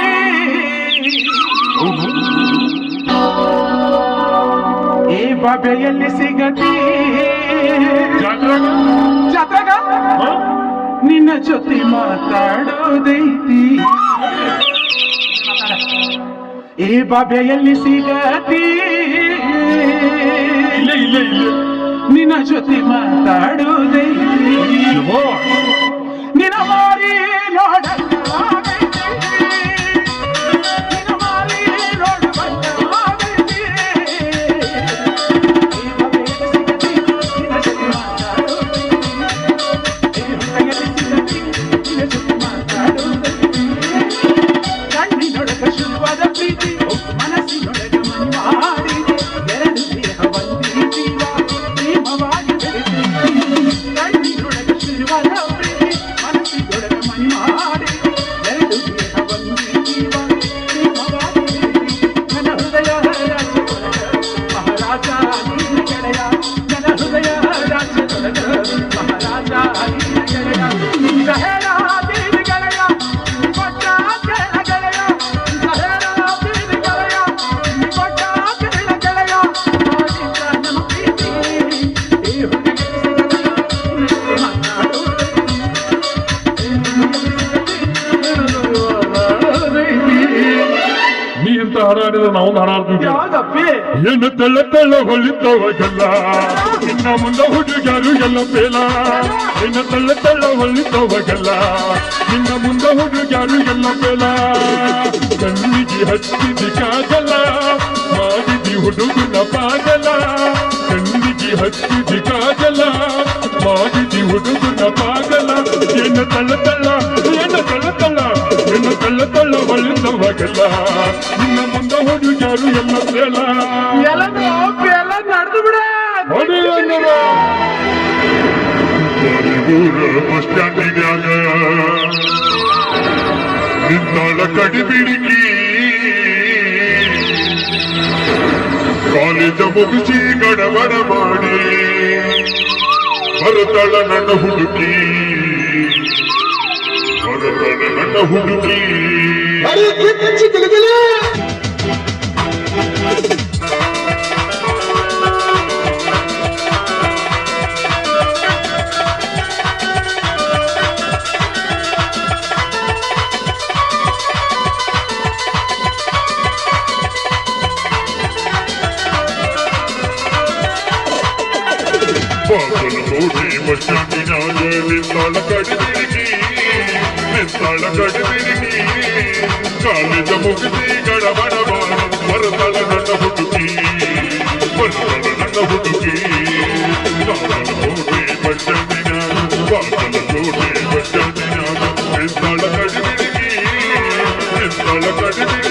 ಈ ಬಾಬೆಯಲ್ಲಿ ಸಿಗತಿ ಜಾತ್ರೆಗ ನಿನ್ನ ಜೊತೆ ಮಾತಾಡೋದೈತಿ ಈ ಬಾಬೆಯಲ್ಲಿ ಸಿಗತಿ ಇಲ್ಲ ಇಲ್ಲ ಇಲ್ಲ ನಿನ್ನ ಜೊತೆ ಮಾತಾಡೋದೈತಿ ನಿನ್ನ ಮಾರಿ ನೋಡಂಗ ನಿನ್ನ ಮಾರಿ ನೋಡುವಂಗ ಆಗೈತಿ. ಈ ಬಾಬೆಯಲ್ಲಿ ಸಿಗತಿ ನಿನ್ನ ಜೊತೆ ಮಾತಾಡೋದೈತಿ ಕಣ್ಣಿನೊಳಗ ಶುರುವಾದ ಪ್ರೀತಿ ಮನಸ್ಸಿನೊಳಗ ಮನಿ ಮಾಡಿ ಎರಡು ದೇಹ ಒಂದೇ ಜೀವ ಪ್ರೇಮವಾಗಿ ಬೆಳೆಸಿ ಕಣ್ಣಿನೊಳಗ ಶುರುವಾದ ಪ್ರೀತಿ ಮನಸ್ಸಿನೊಳಗ ಮನಿ ಮಾಡಿ ಎರಡು ದೇಹ ಒಂದೇ ಜೀವ ಪ್ರೇಮವಾಗಿ ಬೆಳೆಸಿ ನನ್ನ ಹೃದಯ ರಾಜ್ಯದೊಳಗ ಮಹಾರಾಜ ನಿನ್ನ ಗೆಳೆಯ ನನ್ನ ಹೃದಯ ರಾಜ್ಯದೊಳಗ ಮಹಾರಾಜ ನಿನ್ನ ಗೆಳೆಯ ಸಹೇರ ಬೀದಿ ಗೆಳೆಯ ಕೊಟ್ಟ ಕೆಳ ಗೆಳೆಯ ಸಹೇರ ಬೀದಿ ಗೆಳೆಯ ಕೊಟ್ಟ ಕೆಳ ಗೆಳೆಯ ಮಾಡಿದ್ದ ನಮ್ಮ ಪ್ರೀತಿ ಈ ಹುಡುಗಿ ಸಿಗತಿ ಮಾತಾಡು ನೀ ಎಂತ ಹಾಡಾಡಿದ್ರೆ ನಾವು ಹಾಡಾಡ್ತೀವಿ ಯಾವ್ದಪ್ಪಿ ಏನು ತೆಳ್ಳ ತೆಳ್ಳ ಹೊಳಿತವಗೆಲ್ಲ ಇನ್ನ ಮುಂದ ಹುಡುಗ್ಯಾರು ಎಲ್ಲ ಬೇಲ ಇನ್ನ ತೆಳ್ಳ ತೆಳ್ಳ ಹೊಳಿತವಗೆಲ್ಲ ಇನ್ನ ಮುಂದ ಹುಡುಗ್ಯಾರು ಎಲ್ಲ ಬೇಲ ಕಣ್ಣಿಗೆ ಹಚ್ಚಿದಿ ಕಾಜಲ ಮಾಡಿದಿ ಹುಡುಗನ ಪಾಗಲ ಕಣ್ಣಿಗೆ ಹಚ್ಚಿದಿ ಕಾಜಲ ಮಾಡಿದಿ ಹುಡುಗನ ಪಾಗಲ ಏನು ತಳ್ಳ ತಳ್ಳ ಏನು ತಳ್ಳ ತಳ್ಳ ಏನು ತಳ್ಳ ತಳ್ಳ ಹೊಳಿತವಗೆಲ್ಲ ಇನ್ನ ಮುಂದ ಹುಡುಗ್ಯಾರು ಎಲ್ಲ ಬೇಲ ಎಲ್ಲನೂ ಊರ ಬಸ್ ಸ್ಟ್ಯಾಂಡಿನ್ಯಾಗ ನಿಂತಾಳ ಕಡಿಬಿಡಿಕಿ ಕಾಲೇಜ ಮುಗಿಸಿ ಗಡಬಡ ಮಾಡಿ ಬರುತ್ತಾಳ ನನ್ನ ಹುಡುಗಿ ಬರುತ್ತಾಳ ನನ್ನ ಹುಡುಗಿ ಬಾಗಲಕೋಟೆ ಬಸ್ ಸ್ಟ್ಯಾಂಡಿನಾಗ ನಿಂತಾಳ ಕಡಿಬಿಡಿಕಿ ನಿಂತಾಳ ಕಡಿಬಿಡಿಕಿ ಕಾಲೇಜ ಮುಗಿಸಿ ಗಡಬಡ ಮಾಡಿ ಬರುತ್ತಾಳ ನನ್ನ ಹುಡುಗಿ ಬರುತ್ತಾಳ ನನ್ನ ಹುಡುಗಿ ಬಾಗಲಕೋಟೆ ಬಸ್ ಸ್ಟ್ಯಾಂಡಿನಾಗ ಬಾಗಲಕೋಟೆ ಬಸ್ ಸ್ಟ್ಯಾಂಡಿನಾಗ ನಿಂತಾಳ ಕಡಿಬಿಡಿಕಿ ನಿಂತಾಳ ಕಡಿಬಿಡಿಕಿ